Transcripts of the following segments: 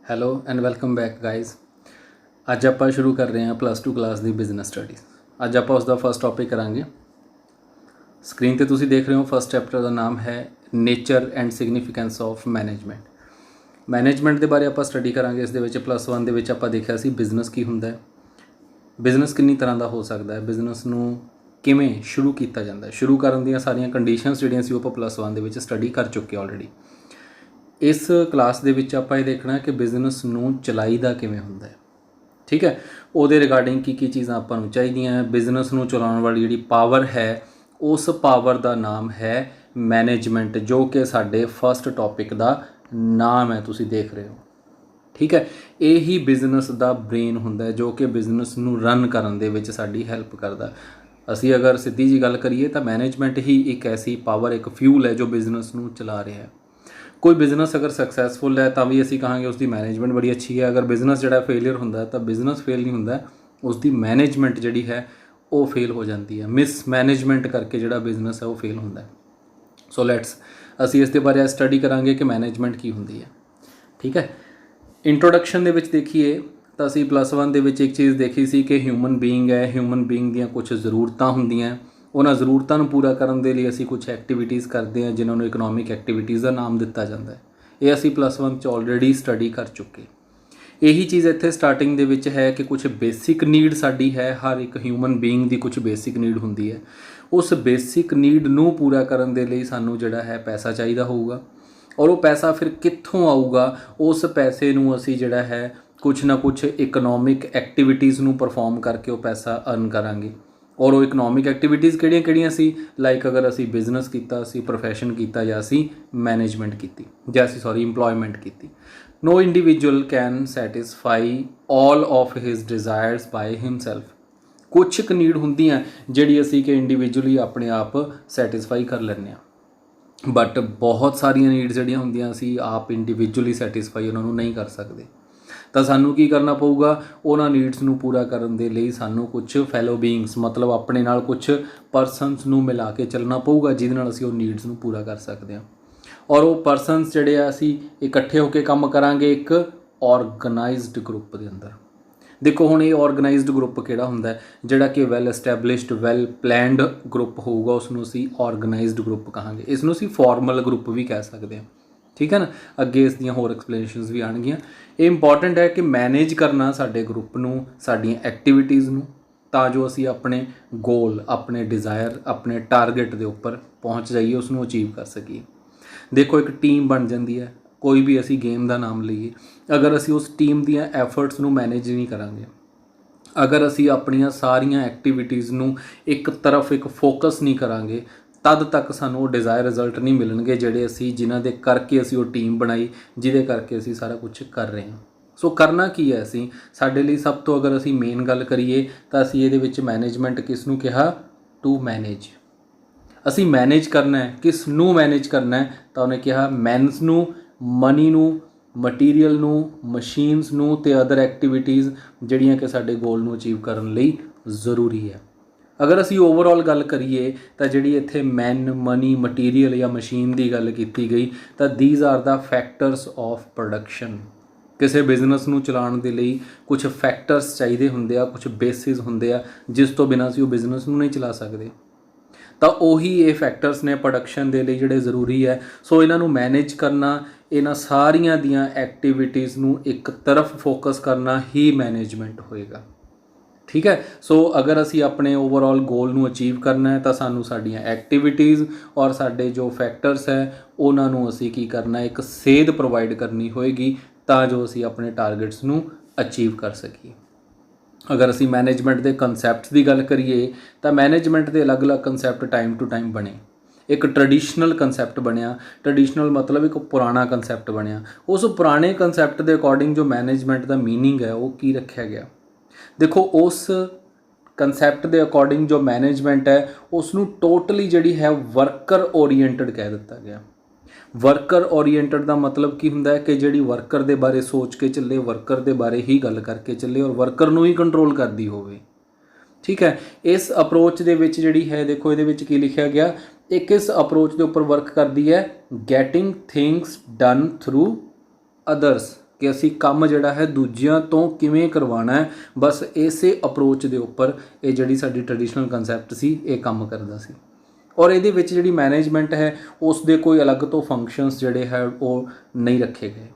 Hello and welcome back guys. ਅੱਜ ਆਪਾਂ ਸ਼ੁਰੂ ਕਰ ਰਹੇ ਹਾਂ +2 ਕਲਾਸ ਦੀ ਬਿਜ਼ਨਸ ਸਟੱਡੀਜ਼। ਅੱਜ ਆਪਾਂ ਉਸ ਦਾ ਫਸਟ ਟੌਪਿਕ ਕਰਾਂਗੇ। ਸਕਰੀਨ ਤੇ ਤੁਸੀਂ ਦੇਖ ਰਹੇ ਹੋ ਫਸਟ ਚੈਪਟਰ ਦਾ ਨਾਮ ਹੈ nature and significance of management. Management ਦੇ ਬਾਰੇ ਆਪਾਂ ਸਟੱਡੀ ਕਰਾਂਗੇ। ਇਸ ਦੇ ਵਿੱਚ +1 ਦੇ ਵਿੱਚ ਆਪਾਂ ਦੇਖਿਆ ਸੀ ਬਿਜ਼ਨਸ ਕੀ ਹੁੰਦਾ ਹੈ, ਬਿਜ਼ਨਸ ਕਿੰਨੀ ਤਰ੍ਹਾਂ ਦਾ ਹੋ ਸਕਦਾ ਹੈ, ਬਿਜ਼ਨਸ ਨੂੰ ਕਿਵੇਂ ਸ਼ੁਰੂ ਕੀਤਾ ਜਾਂਦਾ ਹੈ। ਸ਼ੁਰੂ ਕਰਨ ਦੀਆਂ ਸਾਰੀਆਂ ਕੰਡੀਸ਼ਨਸ ਜਿਹੜੀਆਂ ਸੀ ਉਹ ਆਪਾਂ +1 ਦੇ ਵਿੱਚ ਸਟੱਡੀ ਕਰ ਚੁੱਕੇ ਆਲਰੇਡੀ। ਇਸ ਕਲਾਸ ਦੇ ਵਿੱਚ ਆਪਾਂ ਇਹ ਦੇਖਣਾ ਕਿ ਬਿਜ਼ਨਸ ਨੂੰ ਚਲਾਈਦਾ ਕਿਵੇਂ ਹੁੰਦਾ ਹੈ। ਠੀਕ ਹੈ, ਉਹਦੇ ਰਿਗਾਰਡਿੰਗ ਕੀ ਚੀਜ਼ਾਂ ਆਪਾਂ ਨੂੰ ਚਾਹੀਦੀਆਂ। ਬਿਜ਼ਨਸ ਨੂੰ ਚਲਾਉਣ ਵਾਲੀ ਜਿਹੜੀ ਪਾਵਰ ਹੈ ਉਸ ਪਾਵਰ ਦਾ ਨਾਮ ਹੈ ਮੈਨੇਜਮੈਂਟ, ਜੋ ਕਿ ਸਾਡੇ ਫਸਟ ਟੌਪਿਕ ਦਾ ਨਾਮ ਹੈ, ਤੁਸੀਂ ਦੇਖ ਰਹੇ ਹੋ। ਠੀਕ ਹੈ, ਇਹ ਹੀ ਬਿਜ਼ਨਸ ਦਾ ਬ੍ਰੇਨ ਹੁੰਦਾ ਹੈ ਜੋ ਕਿ ਬਿਜ਼ਨਸ ਨੂੰ ਰਨ ਕਰਨ ਦੇ ਵਿੱਚ ਸਾਡੀ ਹੈਲਪ ਕਰਦਾ। ਅਸੀਂ ਅਗਰ ਸਿੱਧੀ ਜੀ ਗੱਲ ਕਰੀਏ ਤਾਂ ਮੈਨੇਜਮੈਂਟ ਹੀ ਇੱਕ ਐਸੀ ਪਾਵਰ, ਇੱਕ ਫਿਊਲ ਹੈ ਜੋ ਬਿਜ਼ਨਸ ਨੂੰ ਚਲਾ ਰਿਹਾ ਹੈ। ਕੋਈ ਬਿਜ਼ਨਸ ਅਗਰ ਸਕਸੈਸਫੁਲ ਹੈ ਤਾਂ ਵੀ ਅਸੀਂ ਕਹਾਂਗੇ ਉਸ ਦੀ ਮੈਨੇਜਮੈਂਟ ਬੜੀ ਅੱਛੀ ਹੈ। ਅਗਰ ਬਿਜ਼ਨਸ ਜਿਹੜਾ ਫੇਲੀਅਰ ਹੁੰਦਾ ਤਾਂ ਬਿਜ਼ਨਸ ਫੇਲ ਨਹੀਂ ਹੁੰਦਾ, ਉਸ ਦੀ ਮੈਨੇਜਮੈਂਟ ਜਿਹੜੀ ਹੈ ਉਹ ਫੇਲ ਹੋ ਜਾਂਦੀ ਹੈ। ਮਿਸ ਮੈਨੇਜਮੈਂਟ ਕਰਕੇ ਜਿਹੜਾ ਬਿਜ਼ਨਸ ਹੈ ਉਹ ਫੇਲ ਹੁੰਦਾ ਹੈ। ਸੋ ਲੈਟਸ ਅਸੀਂ ਇਸ ਦੇ ਬਾਰੇ ਸਟੱਡੀ ਕਰਾਂਗੇ ਕਿ ਮੈਨੇਜਮੈਂਟ ਕੀ ਹੁੰਦੀ ਹੈ। ਠੀਕ ਹੈ, ਇੰਟਰੋਡਕਸ਼ਨ ਦੇ ਵਿੱਚ ਦੇਖੀਏ ਤਾਂ ਅਸੀਂ +1 ਦੇ ਵਿੱਚ ਇੱਕ ਚੀਜ਼ ਦੇਖੀ ਸੀ ਕਿ ਹਿਊਮਨ ਬੀਇੰਗ ਹੈ। ਹਿਊਮਨ ਬੀਇੰਗ ਦੀਆਂ ਕੁਝ ਜ਼ਰੂਰਤਾਂ ਹੁੰਦੀਆਂ, ਉਹਨਾਂ ਜ਼ਰੂਰਤਾਂ ਨੂੰ ਪੂਰਾ ਕਰਨ ਦੇ ਲਈ ਅਸੀਂ ਕੁਝ ਐਕਟੀਵਿਟੀਜ਼ ਕਰਦੇ ਹਾਂ ਜਿਨ੍ਹਾਂ ਨੂੰ ਇਕਨੋਮਿਕ ਐਕਟੀਵਿਟੀਜ਼ ਦਾ ਨਾਮ ਦਿੱਤਾ ਜਾਂਦਾ ਹੈ। ਇਹ ਅਸੀਂ +1 'ਚ ਆਲਰੇਡੀ ਸਟੱਡੀ ਕਰ ਚੁੱਕੇ। ਇਹੀ ਚੀਜ਼ ਇੱਥੇ ਸਟਾਰਟਿੰਗ ਦੇ ਵਿੱਚ ਹੈ ਕਿ ਕੁਝ ਬੇਸਿਕ ਨੀਡ ਸਾਡੀ ਹੈ। ਹਰ ਇੱਕ ਹਿਊਮਨ ਬੀਇੰਗ ਦੀ ਕੁਝ ਬੇਸਿਕ ਨੀਡ ਹੁੰਦੀ ਹੈ। ਉਸ ਬੇਸਿਕ ਨੀਡ ਨੂੰ ਪੂਰਾ ਕਰਨ ਦੇ ਲਈ ਸਾਨੂੰ ਜਿਹੜਾ ਹੈ ਪੈਸਾ ਚਾਹੀਦਾ ਹੋਊਗਾ, ਔਰ ਉਹ ਪੈਸਾ ਫਿਰ ਕਿੱਥੋਂ ਆਊਗਾ। ਉਸ ਪੈਸੇ ਨੂੰ ਅਸੀਂ ਜਿਹੜਾ ਹੈ ਕੁਛ ਨਾ ਕੁਛ ਇਕਨੋਮਿਕ ਐਕਟੀਵਿਟੀਜ਼ ਨੂੰ ਪਰਫਾਰਮ ਕਰਕੇ ਉਹ ਪੈਸਾ ਅਰਨ ਕਰਾਂਗੇ। ਔਰ ਉਹ ਇਕਨੋਮਿਕ ਐਕਟੀਵਿਟੀਜ਼ ਕਿਹੜੀਆਂ ਸੀ, ਲਾਈਕ ਅਗਰ ਅਸੀਂ ਬਿਜ਼ਨਸ ਕੀਤਾ, ਅਸੀਂ ਪ੍ਰੋਫੈਸ਼ਨ ਕੀਤਾ, ਜਾਂ ਅਸੀਂ ਮੈਨੇਜਮੈਂਟ ਕੀਤੀ, ਜਾਂ ਅਸੀਂ ਇੰਪਲੋਇਮੈਂਟ ਕੀਤੀ। No individual can satisfy all of his desires by himself. ਕੁਛ ਕੁ ਨੀਡ ਹੁੰਦੀਆਂ ਜਿਹੜੀ ਅਸੀਂ ਕਿ ਇੰਡੀਵਿਜੂਅਲੀ ਆਪਣੇ ਆਪ ਸੈਟਿਸਫਾਈ ਕਰ ਲੈਂਦੇ ਹਾਂ, ਬਟ ਬਹੁਤ ਸਾਰੀਆਂ ਨੀਡਸ ਜਿਹੜੀਆਂ ਹੁੰਦੀਆਂ ਅਸੀਂ ਆਪ ਇੰਡੀਵਿਜੂਅਲੀ ਸੈਟਿਸਫਾਈ ਉਹਨਾਂ ਨੂੰ ਨਹੀਂ ਕਰ ਸਕਦੇ। ਤਾਂ ਸਾਨੂੰ ਕੀ ਕਰਨਾ ਪਊਗਾ, ਉਹਨਾਂ ਨੀਡਸ ਨੂੰ ਪੂਰਾ ਕਰਨ ਦੇ ਲਈ ਸਾਨੂੰ ਕੁਛ ਫੈਲੋ ਬੀਇੰਗਸ, ਮਤਲਬ ਆਪਣੇ ਨਾਲ ਕੁਛ ਪਰਸਨਸ ਨੂੰ ਮਿਲਾ ਕੇ ਚੱਲਣਾ ਪਊਗਾ ਜਿਹਦੇ ਨਾਲ ਅਸੀਂ ਉਹ ਨੀਡਸ ਨੂੰ ਪੂਰਾ ਕਰ ਸਕਦੇ ਹਾਂ। ਔਰ ਉਹ ਪਰਸਨਸ ਜਿਹੜੇ ਆ ਅਸੀਂ ਇਕੱਠੇ ਹੋ ਕੇ ਕੰਮ ਕਰਾਂਗੇ ਇੱਕ ਔਰਗਨਾਈਜ਼ਡ ਗਰੁੱਪ ਦੇ ਅੰਦਰ। ਦੇਖੋ ਹੁਣ ਇਹ ਔਰਗਨਾਈਜ਼ਡ ਗਰੁੱਪ ਕਿਹੜਾ ਹੁੰਦਾ, ਜਿਹੜਾ ਕਿ well established well planned group ਹੋਊਗਾ ਉਸ ਨੂੰ ਅਸੀਂ ਔਰਗਨਾਈਜ਼ਡ ਗਰੁੱਪ ਕਹਾਂਗੇ। ਇਸ ਨੂੰ ਅਸੀਂ ਫਾਰਮਲ ਗਰੁੱਪ ਵੀ ਕਹਿ ਸਕਦੇ ਹਾਂ। ਠੀਕ ਹੈ ਨਾ, ਅੱਗੇ ਇਸ ਦੀਆਂ ਹੋਰ ਐਕਸਪਲੇਨੇਸ਼ਨਸ ਵੀ ਆਉਣਗੀਆਂ। ਇਹ ਇੰਪੋਰਟੈਂਟ ਹੈ ਕਿ ਮੈਨੇਜ ਕਰਨਾ ਸਾਡੇ ਗਰੁੱਪ ਨੂੰ, ਸਾਡੀਆਂ ਐਕਟੀਵਿਟੀਜ਼ ਨੂੰ, ਤਾਂ ਜੋ ਅਸੀਂ ਆਪਣੇ ਗੋਲ, ਆਪਣੇ ਡਿਜ਼ਾਇਰ, ਆਪਣੇ ਟਾਰਗੇਟ ਦੇ ਉੱਪਰ ਪਹੁੰਚ ਜਾਈਏ, ਉਸ ਨੂੰ ਅਚੀਵ ਕਰ ਸਕੀਏ। ਦੇਖੋ ਇੱਕ ਟੀਮ ਬਣ ਜਾਂਦੀ ਹੈ, ਕੋਈ ਵੀ ਅਸੀਂ ਗੇਮ ਦਾ ਨਾਮ ਲਈਏ, ਅਗਰ ਅਸੀਂ ਉਸ ਟੀਮ ਦੀਆਂ ਐਫਰਟਸ ਨੂੰ ਮੈਨੇਜ ਨਹੀਂ ਕਰਾਂਗੇ, ਅਗਰ ਅਸੀਂ ਆਪਣੀਆਂ ਸਾਰੀਆਂ ਐਕਟੀਵਿਟੀਜ਼ ਨੂੰ ਇੱਕ ਤਰਫ ਇੱਕ ਫੋਕਸ ਨਹੀਂ ਕਰਾਂਗੇ, ਤਦ ਤੱਕ ਸਾਨੂੰ ਉਹ ਡਿਜ਼ਾਇਰ ਰਿਜ਼ਲਟ ਨਹੀਂ ਮਿਲਣਗੇ ਜਿਨ੍ਹਾਂ ਦੇ ਕਰਕੇ ਅਸੀਂ ਉਹ ਟੀਮ ਬਣਾਈ, ਜਿਹਦੇ ਕਰਕੇ ਅਸੀਂ ਸਾਰਾ ਕੁਝ ਕਰ ਰਹੇ ਹਾਂ। ਸੋ ਕਰਨਾ ਕੀ ਹੈ ਅਸੀਂ, ਸਾਡੇ ਲਈ ਸਭ ਤੋਂ ਅਗਰ ਅਸੀਂ ਮੇਨ ਗੱਲ ਕਰੀਏ ਤਾਂ ਅਸੀਂ ਇਹਦੇ ਵਿੱਚ ਮੈਨੇਜਮੈਂਟ ਕਿਸ ਨੂੰ ਕਿਹਾ, ਟੂ ਮੈਨੇਜ। ਅਸੀਂ ਮੈਨੇਜ ਕਰਨਾ ਹੈ, ਕਿਸ ਨੂੰ ਮੈਨੇਜ ਕਰਨਾ ਹੈ, ਤਾਂ ਉਹਨੇ ਕਿਹਾ ਮੈਨਸ ਨੂੰ, ਮਨੀ ਨੂੰ, ਮਟੀਰੀਅਲ ਨੂੰ, ਮਸ਼ੀਨਸ ਨੂੰ ਅਤੇ ਅਦਰ ਐਕਟੀਵਿਟੀਜ਼ ਜਿਹੜੀਆਂ ਕਿ ਸਾਡੇ ਗੋਲ ਨੂੰ ਅਚੀਵ ਕਰਨ ਲਈ ਜ਼ਰੂਰੀ ਹੈ। ਅਗਰ ਅਸੀਂ ਓਵਰਆਲ ਗੱਲ ਕਰੀਏ ਤਾਂ ਜਿਹੜੀ ਇੱਥੇ ਮੈਨ, ਮਨੀ, ਮਟੀਰੀਅਲ ਜਾਂ ਮਸ਼ੀਨ ਦੀ ਗੱਲ ਕੀਤੀ ਗਈ ਤਾਂ these are the factors of production. ਕਿਸੇ ਬਿਜ਼ਨਸ ਨੂੰ ਚਲਾਉਣ ਦੇ ਲਈ ਕੁਝ ਫੈਕਟਰਸ ਚਾਹੀਦੇ ਹੁੰਦੇ ਆ, ਕੁਝ ਬੇਸਿਸ ਹੁੰਦੇ ਆ ਜਿਸ ਤੋਂ ਬਿਨਾਂ ਅਸੀਂ ਉਹ ਬਿਜ਼ਨਸ ਨੂੰ ਨਹੀਂ ਚਲਾ ਸਕਦੇ। ਤਾਂ ਉਹੀ ਇਹ ਫੈਕਟਰਸ ਨੇ ਪ੍ਰੋਡਕਸ਼ਨ ਦੇ ਲਈ ਜਿਹੜੇ ਜ਼ਰੂਰੀ ਹੈ। ਸੋ ਇਹਨਾਂ ਨੂੰ ਮੈਨੇਜ ਕਰਨਾ, ਇਹਨਾਂ ਸਾਰੀਆਂ ਦੀਆਂ ਐਕਟੀਵਿਟੀਜ਼ ਨੂੰ ਇੱਕ ਤਰਫ ਫੋਕਸ ਕਰਨਾ ਹੀ ਮੈਨੇਜਮੈਂਟ ਹੋਏਗਾ। ਠੀਕ ਹੈ, ਸੋ ਅਗਰ ਅਸੀਂ ਆਪਣੇ ਓਵਰਆਲ ਗੋਲ ਨੂੰ ਅਚੀਵ ਕਰਨਾ ਹੈ ਤਾਂ ਸਾਨੂੰ ਸਾਡੀਆਂ ਐਕਟੀਵਿਟੀਜ਼ ਔਰ ਸਾਡੇ ਜੋ ਫੈਕਟਰਸ ਹੈ ਉਹਨਾਂ ਨੂੰ ਅਸੀਂ ਕੀ ਕਰਨਾ, ਇੱਕ ਸੇਧ ਪ੍ਰੋਵਾਈਡ ਕਰਨੀ ਹੋਏਗੀ ਤਾਂ ਜੋ ਅਸੀਂ ਆਪਣੇ ਟਾਰਗੇਟਸ ਨੂੰ ਅਚੀਵ ਕਰ ਸਕੀਏ। ਅਗਰ ਅਸੀਂ ਮੈਨੇਜਮੈਂਟ ਦੇ ਕਨਸੈਪਟਸ ਦੀ ਗੱਲ ਕਰੀਏ ਤਾਂ ਮੈਨੇਜਮੈਂਟ ਦੇ ਅਲੱਗ-ਅਲੱਗ ਕਨਸੈਪਟ ਟਾਈਮ ਟੂ ਟਾਈਮ ਬਣੇ। ਇੱਕ ਟਰਡੀਸ਼ਨਲ ਕਨਸੈਪਟ ਬਣਿਆ, ਟਰਡੀਸ਼ਨਲ ਮਤਲਬ ਇੱਕ ਪੁਰਾਣਾ ਕਨਸੈਪਟ ਬਣਿਆ। ਉਸ ਪੁਰਾਣੇ ਕਨਸੈਪਟ ਦੇ ਅਕੋਰਡਿੰਗ ਜੋ ਮੈਨੇਜਮੈਂਟ ਦਾ ਮੀਨਿੰਗ ਹੈ ਉਹ ਕੀ ਰੱਖਿਆ ਗਿਆ। ਦੇਖੋ ਉਸ ਕਨਸੈਪਟ ਦੇ ਅਕੋਰਡਿੰਗ ਜੋ ਮੈਨੇਜਮੈਂਟ ਹੈ ਉਸ ਨੂੰ ਟੋਟਲੀ ਜਿਹੜੀ ਹੈ ਵਰਕਰ ਓਰੀਐਂਟਡ ਕਹਿ ਦਿੱਤਾ ਗਿਆ। ਵਰਕਰ ਓਰੀਐਂਟਡ ਦਾ ਮਤਲਬ ਕੀ ਹੁੰਦਾ ਹੈ ਕਿ ਜਿਹੜੀ ਵਰਕਰ ਦੇ ਬਾਰੇ ਸੋਚ ਕੇ ਚੱਲੇ, ਵਰਕਰ ਦੇ ਬਾਰੇ ਹੀ ਗੱਲ ਕਰਕੇ ਚੱਲੇ ਔਰ ਵਰਕਰ ਨੂੰ ਹੀ ਕੰਟਰੋਲ ਕਰਦੀ ਹੋਵੇ। ਠੀਕ ਹੈ, ਇਸ ਅਪਰੋਚ ਦੇ ਵਿੱਚ ਜਿਹੜੀ ਹੈ, ਦੇਖੋ ਇਹਦੇ ਵਿੱਚ ਕੀ ਲਿਖਿਆ ਗਿਆ, ਇਹ ਕਿਸ ਅਪਰੋਚ ਦੇ ਉੱਪਰ ਵਰਕ ਕਰਦੀ ਹੈ, getting things done through others. कि असी काम जिहड़ा है दूजियां तो किवें करवाना है। बस इसे अप्रोच के उपर ये जिहड़ी साडी ट्रैडिशनल कंसैप्ट सी ये काम करदा सी। और ये जिहड़ी मैनेजमेंट है उस दे कोई अलग तो फंक्शनस जिहड़े है वो नहीं रखे गए।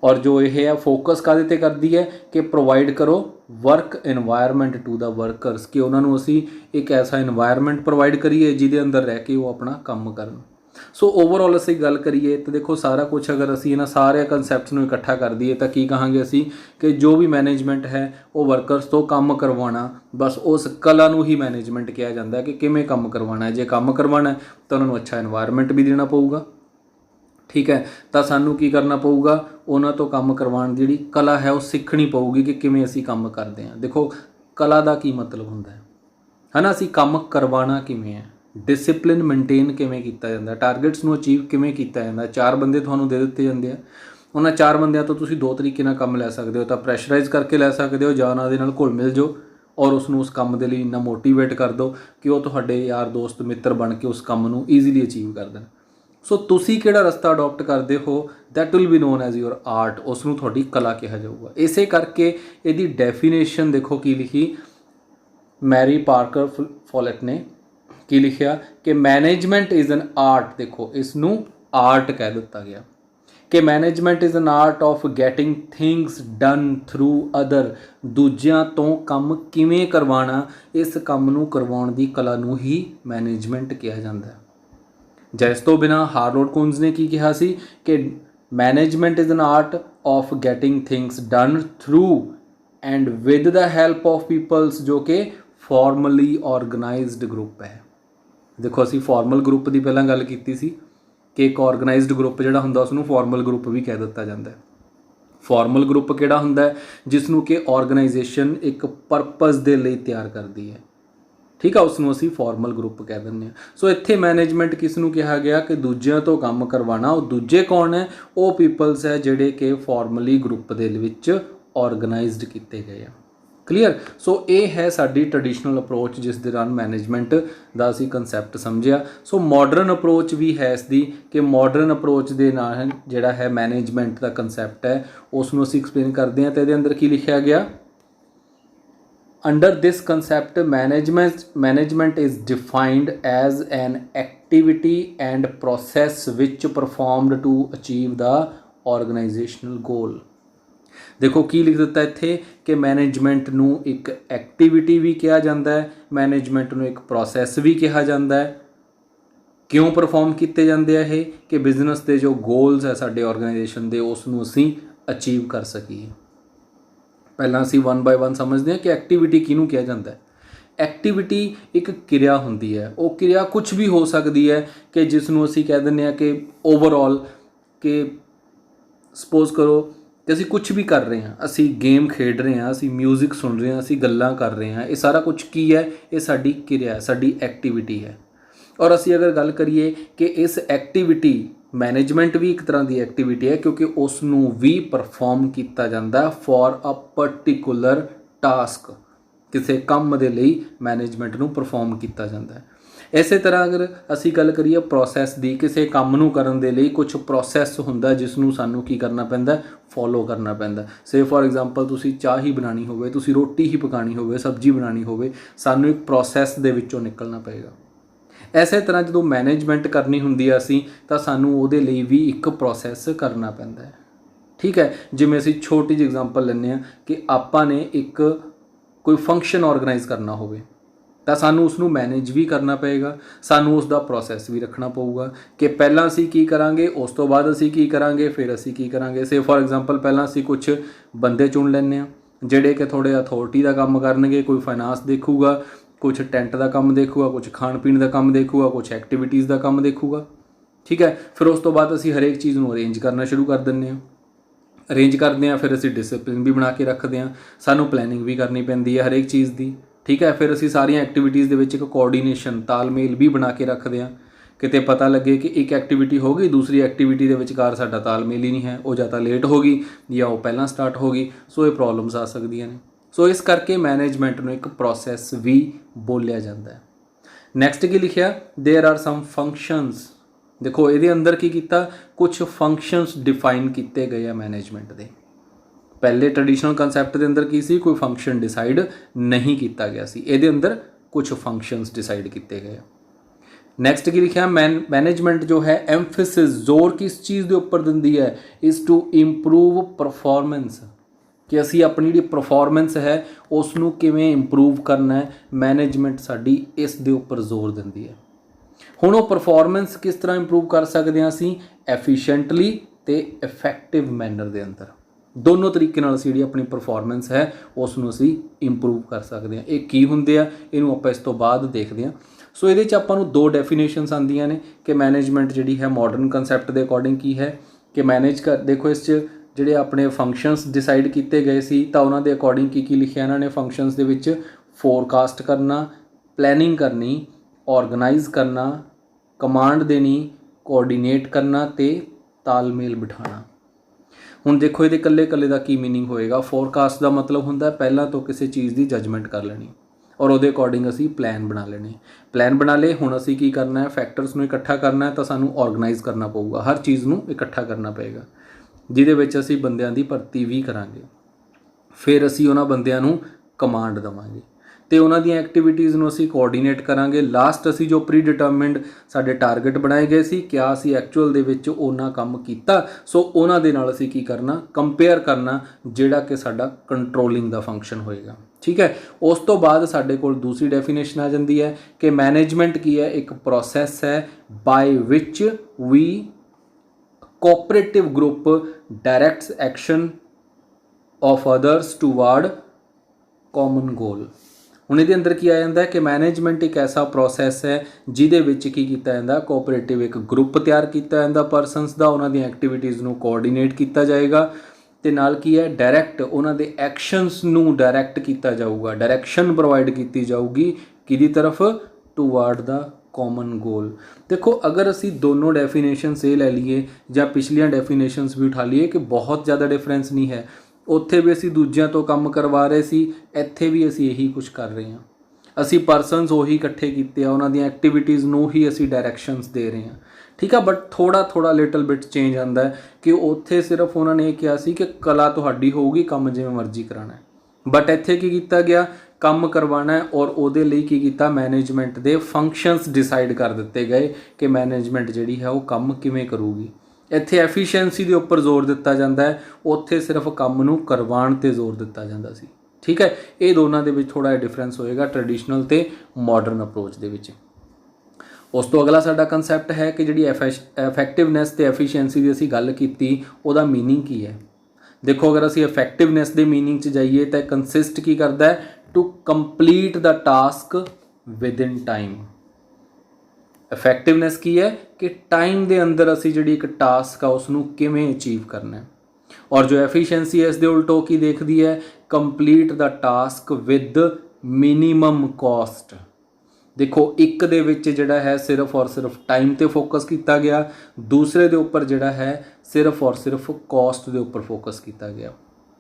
और जो ये है फोकस काहदे ते करदी है कि प्रोवाइड करो work environment to the workers, कि उन्होंने असी एक ऐसा एनवायरनमेंट प्रोवाइड करिए जिहदे अंदर रह के वो अपना काम करन। सो ओवरऑल असी गल करिए तो देखो सारा कुछ अगर असी इन्हां सारे कंसैप्ट्स नूं इकट्ठा कर दिए तो की कहांगे असी कि जो भी मैनेजमेंट है वो वर्करस तो काम करवाना, बस उस कला नूं ही मैनेजमेंट कहा जाता है कि किवें काम करवाना है। जे काम करवाना है तो उन्होंने अच्छा एनवायरनमेंट भी देना पऊगा, ठीक है, तो सानू की करना पऊगा, उन्हां तो काम करवाउण दी जिहड़ी कला है वो सीखनी पऊगी कि किवें असी काम करते हैं। देखो कला का की मतलब हुंदा है ना, असी काम करवाना किवें है, डिसिपलिन मेनटेन किवें कीता जांदा, टारगेट्स नूं अचीव किवें कीता जांदा। 4 बंदे तुहानूं दे दित्ते जांदे आ, उन्हां 4 बंदिਆਂ तो तुसीं 2 तरीके नाल काम लै सकदे हो, तो प्रैशराइज़ करके लै सकदे हो जां उहनां दे नाल घुल मिल जाओ और उसनूं उस काम दे लई इन्ना मोटीवेट कर दो कि वो तुहाडे यार दोस्त मित्र बन के उस काम नूं ईजीली अचीव कर देण। सो तुसी किहड़ा रस्ता अडॉप्ट करते हो that will be known as your art, उसनूं तुहाडी कला कहा जाऊगा। इसे करके इहदी डेफिनेशन देखो की लिखी मैरी पार्कर फॉलेट ने, की लिखिया कि मैनेजमेंट इज़ एन आर्ट। देखो इसनूं आर्ट कह दिता गया कि management is an art of getting things done through other, दूजियां तो काम किवें करवाना, इस काम नूं करवाउण दी कला नूं ही मैनेजमेंट कहा जाता है। जिस तो बिना हार्लोड कूंज ने की कहा सी कि management is an art of getting things done through and with the help of peoples, जो कि फॉर्मली ऑर्गेनाइज्ड ग्रुप है। देखो असी फॉर्मल ग्रुप की पहला गल की सी कि एक ऑर्गेनाइज्ड ग्रुप जिहड़ा हुंदा उसनूं फॉर्मल ग्रुप भी कह दिता जाता है। फॉर्मल ग्रुप किहड़ा हुंदा है जिसनूं कि ऑर्गेनाइजेशन एक परपज़ दे लई तैयार करती है, ठीक है, उसनूं असी फॉर्मल ग्रुप कह दिंदे हां। सो इत्थे मैनेजमेंट किस नूं कहा गया कि दूजियां तो काम करवाना। वो दूजे कौन है, वो पीपल्स है जिहड़े कि फॉर्मली ग्रुप दे विच ऑर्गेनाइज्ड कीते गए हैं। क्लीयर। सो ये है साडी ट्रैडिशनल अप्रोच जिस दौरान मैनेजमेंट का असी कंसैप्ट समझिया। सो मॉडर्न अप्रोच भी है इसकी कि मॉडर्न अप्रोच के नाल जिहड़ा है मैनेजमेंट का कंसैप्ट है उसनूं असी एक्सप्लेन करते हैं। तो इहदे अंदर की लिखिया गया, Under this concept, management is defined as an activity and process which performed to achieve the organizational goal। देखो की लिख दिता इत्थे कि मैनेजमेंट नूं एक एक्टिविटी भी कहा जाता है, मैनेजमेंट नूं एक प्रोसैस भी कहा जाता है। क्यों परफॉर्म किए जाते हैं कि बिजनेस के जो गोल्स है साडे ऑर्गेनाइजेशन के उसनूं असीं अचीव कर सकीए। पहला असीं 1 बाय 1 समझते हैं कि एक्टिविटी किहनूं कहा जाता है। एक्टिविटी एक क्रिया होंदी है, वो क्रिया कुछ भी हो सकती है कि जिसनूं असीं कह दिंदे हां कि ओवरऑल कि सपोज करो कि असीं कुछ भी कर रहे हैं, असीं गेम खेड रहे हैं, असीं म्यूजिक सुन रहे हैं, असीं गल्लां कर रहे हैं, ये सारा कुछ की है, ये साडी क्रिया है, साडी एक्टिविटी है। और असीं अगर गल करिए कि इस एक्टिविटी मैनेजमेंट भी एक तरह की एक्टिविटी है क्योंकि उसनूं भी परफॉर्म किया जाता है फॉर अ पर्टिकुलर टास्क, किसी काम के लिए मैनेजमेंट नूं परफॉर्म किया जाता है। इसे तरह अगर असी गल करिए प्रोसैस की, किसी काम नूं करन दे लई कुछ प्रोसैस हुंदा जिसनूं सानूं की करना पैंदा, फॉलो करना पैंदा। से फॉर एग्जाम्पल तुसीं चाह ही बनानी होवे, तुसीं रोटी ही पकानी होवे, सब्जी बनानी होवे, सानूं एक प्रोसैस दे विचों निकलना पएगा। इसे तरह जो मैनेजमेंट करनी हुंदी असी तो सानूं उहदे लई भी एक प्रोसैस करना पैंदा है, ठीक है। जिवें असीं छोटी जी एग्जाम्पल लैंदे हां कि आपां ने एक कोई फंक्शन ऑर्गेनाइज़ करना होवे तो सानूं उसनूं मैनेज भी करना पएगा, सानूं उसका प्रोसैस भी रखना पऊगा कि पहलां असीं की करांगे, उस तो बाद असीं की करांगे, फिर असीं की करांगे। से फॉर एग्जाम्पल पहलां असीं कुछ बंदे चुन लैंदे हां जिहड़े कि थोड़े अथॉरिटी का काम करनगे, कोई फाइनांस देखूगा, कुछ टेंट का काम देखूगा, कुछ खाण पीण का काम देखूगा, कुछ एक्टिविटीज़ का काम देखूगा, ठीक है। फिर उस तो बाद असीं हरेक चीज़ नूं अरेंज करना शुरू कर दिंदे हां, अरेंज करते हैं, फिर असीं डिसिपलिन भी बना के रखते हैं, सानूं प्लैनिंग भी करनी पैंदी है हरेक चीज़ की, ठीक है। फिर असीं सारियां एक्टिविटीज़ दे विच एक कोआर्डीनेशन तालमेल भी बना के रखते हैं, किते पता लगे कि एक एक्टिविटी हो गई, दूसरी एक्टिविटी के विचकार साडा तालमेल ही नहीं है, वो जां तां लेट हो गई या वो पहलां स्टार्ट हो गई। सो ये प्रॉब्लम्स आ सकदियां ने। सो इस करके मैनेजमेंट नूं एक प्रोसैस भी बोलिया जाता है। नैक्सट की लिखिया, देयर आर सम फंक्शनस देखो ये अंदर की किया, कुछ फंक्शनस डिफाइन किए गए मैनेजमेंट के। पहले ट्रेडिशनल कंसैप्ट के अंदर की सी, कोई फंक्शन डिसाइड नहीं किया गया सी, ये अंदर कुछ फंक्शनस डिसाइड किए गए। नैक्सट की लिखा, मैनेजमेंट जो है एम्फेसिस जोर किस चीज़ के उपर दिंदी है, इज़ टू इंप्रूव परफॉर्मेंस, कि असी अपनी जी परफॉर्मेंस है उसनू किवें इंप्रूव करना है, मैनेजमेंट साडी इस दे उपर जोर दिंदी है। हुण वो परफॉर्मेंस किस तरह इंप्रूव कर सकते हैं असी, एफिशिएंटली ते इफैक्टिव मैनर के अंदर, दोनों तरीके नाल असी अपनी परफॉर्मेंस है उसनू असी इंप्रूव कर सकते हैं। ये की हुंदे आ, इहनूं आपां इस तो बाद देखते हैं। सो ये आपां नूं दो डेफिनेशनस आंदियां ने कि मैनेजमेंट जिहड़ी है मॉडर्न कंसैप्ट के अकॉर्डिंग की है कि मैनेज कर, देखो इस जिहड़े अपने फंक्शनस डिसाइड किए गए सी तां उहनां दे अकॉर्डिंग की लिखिया इन्हां ने फंक्शनस दे विच, फोरकास्ट करना, प्लैनिंग करनी, ऑर्गेनाइज करना, कमांड देनी, कोआर्डीनेट करना ते तालमेल बिठाना। हुण देखो ये कल्ले कल्ले का की मीनिंग होएगा। फोरकास्ट का मतलब हुंदा पहला तो किसी चीज़ की जजमेंट कर लेनी और वो अकॉर्डिंग असी प्लैन बना लेने, प्लैन बना ले। हुण असी की करना है, फैक्टर्स नूं इकट्ठा करना है, तो सानू ऑर्गेनाइज करना पऊगा, हर चीज़ नूं इकट्ठा करना पेगा, जिहदे विच असी बंदियां दी भर्ती भी करांगे, फिर असी उन्हां बंदियां नूं कमांड देवांगे तो उन्होंने एक्टिविटीज़ में असी कोआर्डीनेट करांगे। लास्ट असी जो प्री डिटरमिंड साडे टारगेट बनाए गए सी, क्या असी एक्चुअल दे विच उन्ना काम कीता, सो उन्हां दे नाल असी की करना, कंपेयर करना, जिहड़ा कि साडा कंट्रोलिंग दा फंक्शन होएगा। ठीक है, उस तो बाद साडे कोल दूसरी डेफिनेशन आ जाती है कि मैनेजमेंट की है, एक प्रोसैस है by which we cooperative group directs action of others toward common goal. हुण इहदे अंदर की आ जाता है कि मैनेजमेंट एक ऐसा प्रोसैस है जिहदे विच की कीता जांदा, कोऑपरेटिव एक ग्रुप तैयार किया जाता परसनस का, उन्हां दी एक्टिविटीज़ नूं कोआर्डीनेट किया जाएगा ते नाल की है डायरैक्ट उन्हां दे एक्शनस नूं डायरैक्ट किया जाऊगा, डायरैक्शन प्रोवाइड की जाऊगी किहदी तरफ, टूवर्ड द कॉमन गोल। देखो अगर असी दोनों डेफिनेशन से ले लीए जां पिछलियां डेफिनेशनस भी उठा लीए कि बहुत ज़्यादा डिफरेंस नहीं है, उत्थे भी असी दूजियां तो काम करवा रहे सी, इत्थे भी असी यही कुछ कर रहे हैं। असी परसनस उही इकट्ठे कीते आ, उन्हां दी एक्टिविटीज़ नूं ही असी डायरैक्शनस दे रहे हैं। ठीक है, बट थोड़ा थोड़ा लिटल बिट चेंज आंदा है कि उत्थे सिर्फ उन्होंने कहा सी कि कला तुहाडी होगी, काम जिवें मर्जी कराना है, बट इत्थे की कीता गया, काम करवाना है और उहदे लई की कीता, मैनेजमेंट दे फंक्शनस डिसाइड कर दिते गए कि मैनेजमेंट जिहड़ी है वो काम किवें करूगी। इत्थे एफिशिएंसी के उपर जोर दिता जाता है, उत्थे सिर्फ काम नूं करवाउण ते जोर दिता जाता सी। ठीक है, ये दोनों के विच थोड़ा डिफरेंस होएगा ट्रेडिशनल ते मॉडर्न अप्रोच दे विच। उस तो अगला साडा कंसैप्ट है कि जिहड़ी इफैक्टिवनैस ते एफिशिएंसी की असीं गल कीती, उहदा मीनिंग की है। देखो अगर असीं इफैक्टिवनैस के मीनिंग च जाइए तो कंसिस्ट की करता है, to complete the task within time. Effectiveness की है कि टाइम के अंदर असी जी एक टास्क आ उसनूं किवें अचीव करना है, और जो एफिशिएंसी है इसके उल्टो की देखती है, complete the task with minimum cost. देखो एक दे विच जिहड़ा है सिर्फ और सिर्फ टाइम ते फोकस किया गया, दूसरे दे उपर जिहड़ा है सिर्फ और सिर्फ कॉस्ट के उपर फोकस किया गया।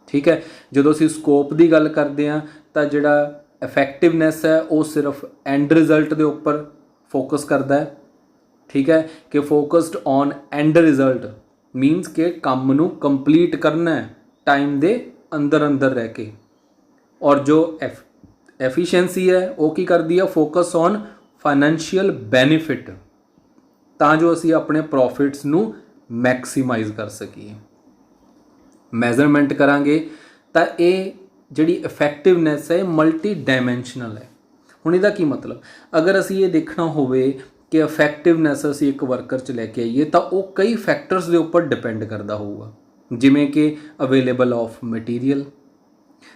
ठीक है, जो असीं स्कोप की गल करते हैं तो जिहड़ा इफैक्टिवनैस है वो सिर्फ एंड रिजल्ट के उपर फोकस करता है। ठीक है, कि फोकस्ड ऑन एंड रिजल्ट मीनस के काम नूं कंप्लीट करना है टाइम दे अंदर अंदर रह के, और जो एफिशिएंसी है वो की करती है, फोकस ऑन फाइनैंशियल बैनीफिट, तां जो असी अपने प्रॉफिट्स नूं मैक्सीमाइज कर सकीए। मैजरमेंट करांगे तो ये जिहड़ी इफैक्टिवनैस है मल्टी डायमैंशनल है। हुण इहदा की मतलब, अगर असी ये देखना होवे कि इफैक्टिवनैस असी एक वर्कर च लैके आईए तो वह कई फैक्टर्स के उपर डिपेंड करता होगा, जिमें कि अवेलेबल ऑफ मटीरीअल,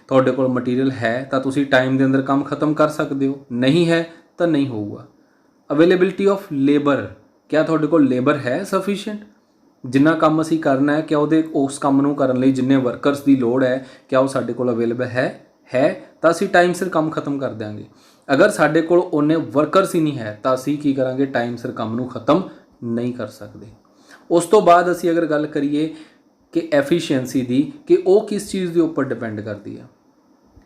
तुहाडे कोल मटीरीअल है तो तुसी टाइम के अंदर काम खत्म कर सकते हो, नहीं है तो नहीं होगा। अवेलेबिलिटी ऑफ लेबर, क्या तुहाडे कोल लेबर है सफिशिएंट, जिन्ना काम असी करना है क्या उहदे उस काम नूं करन लई जिन्ने वर्कर्स की लोड़ है क्या वो साडे कोल अवेलेबल है तो असी टाइम सिर काम खत्म कर देंगे। अगर साडे कोल उन्ने वर्कर्स ही नहीं है तो असी की करांगे, टाइम सिर काम नूं खत्म नहीं कर सकते। उस तो बाद असी अगर गल करिए कि एफिशिएंसी दी, कि वो किस चीज़ के उपर डिपेंड करती है,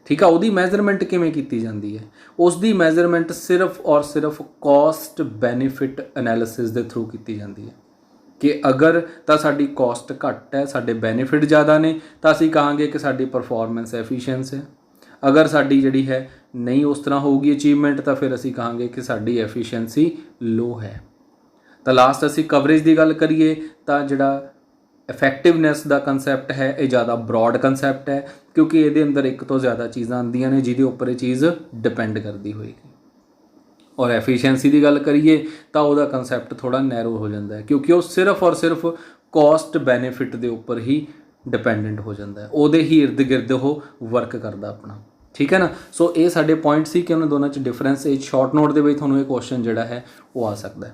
ठीक है। ਉਹਦੀ ਮੈਜ਼ਰਮੈਂਟ ਕਿਵੇਂ ਕੀਤੀ ਜਾਂਦੀ ਹੈ? ਉਸ ਦੀ ਮੈਜ਼ਰਮੈਂਟ ਸਿਰਫ ਔਰ ਸਿਰਫ ਕੋਸਟ ਬੈਨੀਫਿਟ ਐਨਾਲਿਸਿਸ ਦੇ ਥਰੂ ਕੀਤੀ ਜਾਂਦੀ ਹੈ ਕਿ ਅਗਰ ਤਾਂ ਸਾਡੀ ਕੋਸਟ ਘੱਟ ਹੈ, ਸਾਡੇ ਬੈਨੀਫਿਟ ਜ਼ਿਆਦਾ ਨੇ, ਤਾਂ ਅਸੀਂ ਕਹਾਂਗੇ ਕਿ ਸਾਡੀ ਪਰਫਾਰਮੈਂਸ ਐਫੀਸ਼ੀਐਂਸ ਹੈ। ਅਗਰ ਸਾਡੀ ਜਿਹੜੀ ਹੈ ਨਹੀਂ ਉਸ ਤਰ੍ਹਾਂ ਹੋਊਗੀ ਅਚੀਵਮੈਂਟ, ਤਾਂ ਫਿਰ ਅਸੀਂ ਕਹਾਂਗੇ ਕਿ ਸਾਡੀ ਐਫੀਸ਼ੀਐਂਸੀ ਲੋ ਹੈ। ਤਾਂ ਲਾਸਟ ਅਸੀਂ ਕਵਰੇਜ ਦੀ ਗੱਲ ਕਰੀਏ ਤਾਂ ਜਿਹੜਾ ਇਫੈਕਟਿਵਨੈਸ ਦਾ ਕੰਸੈਪਟ ਹੈ ਇਹ ਜ਼ਿਆਦਾ ਬਰੋਡ ਕੰਸੈਪਟ ਹੈ, ਕਿਉਂਕਿ ਇਹਦੇ ਅੰਦਰ ਇੱਕ ਤੋਂ ਜ਼ਿਆਦਾ ਚੀਜ਼ਾਂ ਆਉਂਦੀਆਂ ਨੇ ਜਿਹਦੇ ਉੱਪਰ ਇਹ ਚੀਜ਼ ਡਿਪੈਂਡ ਕਰਦੀ ਹੋਏਗੀ। ਔਰ ਐਫੀਸ਼ੀਐਂਸੀ ਦੀ ਗੱਲ ਕਰੀਏ ਤਾਂ ਉਹਦਾ ਕੰਸੈਪਟ ਥੋੜ੍ਹਾ ਨੈਰੋ ਹੋ ਜਾਂਦਾ ਹੈ, ਕਿਉਂਕਿ ਉਹ ਸਿਰਫ ਔਰ ਸਿਰਫ ਕੋਸਟ ਬੈਨੀਫਿਟ ਦੇ ਉੱਪਰ ਹੀ ਡਿਪੈਂਡੈਂਟ ਹੋ ਜਾਂਦਾ ਹੈ, ਉਹਦੇ ਹੀ ਇਰਦ ਗਿਰਦ ਉਹ ਵਰਕ ਕਰਦਾ ਆਪਣਾ। ਠੀਕ ਹੈ ਨਾ। ਸੋ ਇਹ ਸਾਡੇ ਪੁਆਇੰਟ ਸੀ ਕਿ ਉਹਨਾਂ ਦੋਨਾਂ 'ਚ ਡਿਫਰੈਂਸ। ਇਹ ਸ਼ਾਰਟ ਨੋਟ ਦੇ ਵਿੱਚ ਤੁਹਾਨੂੰ ਇਹ ਕੁਐਸਚਨ ਜਿਹੜਾ ਹੈ ਉਹ ਆ ਸਕਦਾ ਹੈ।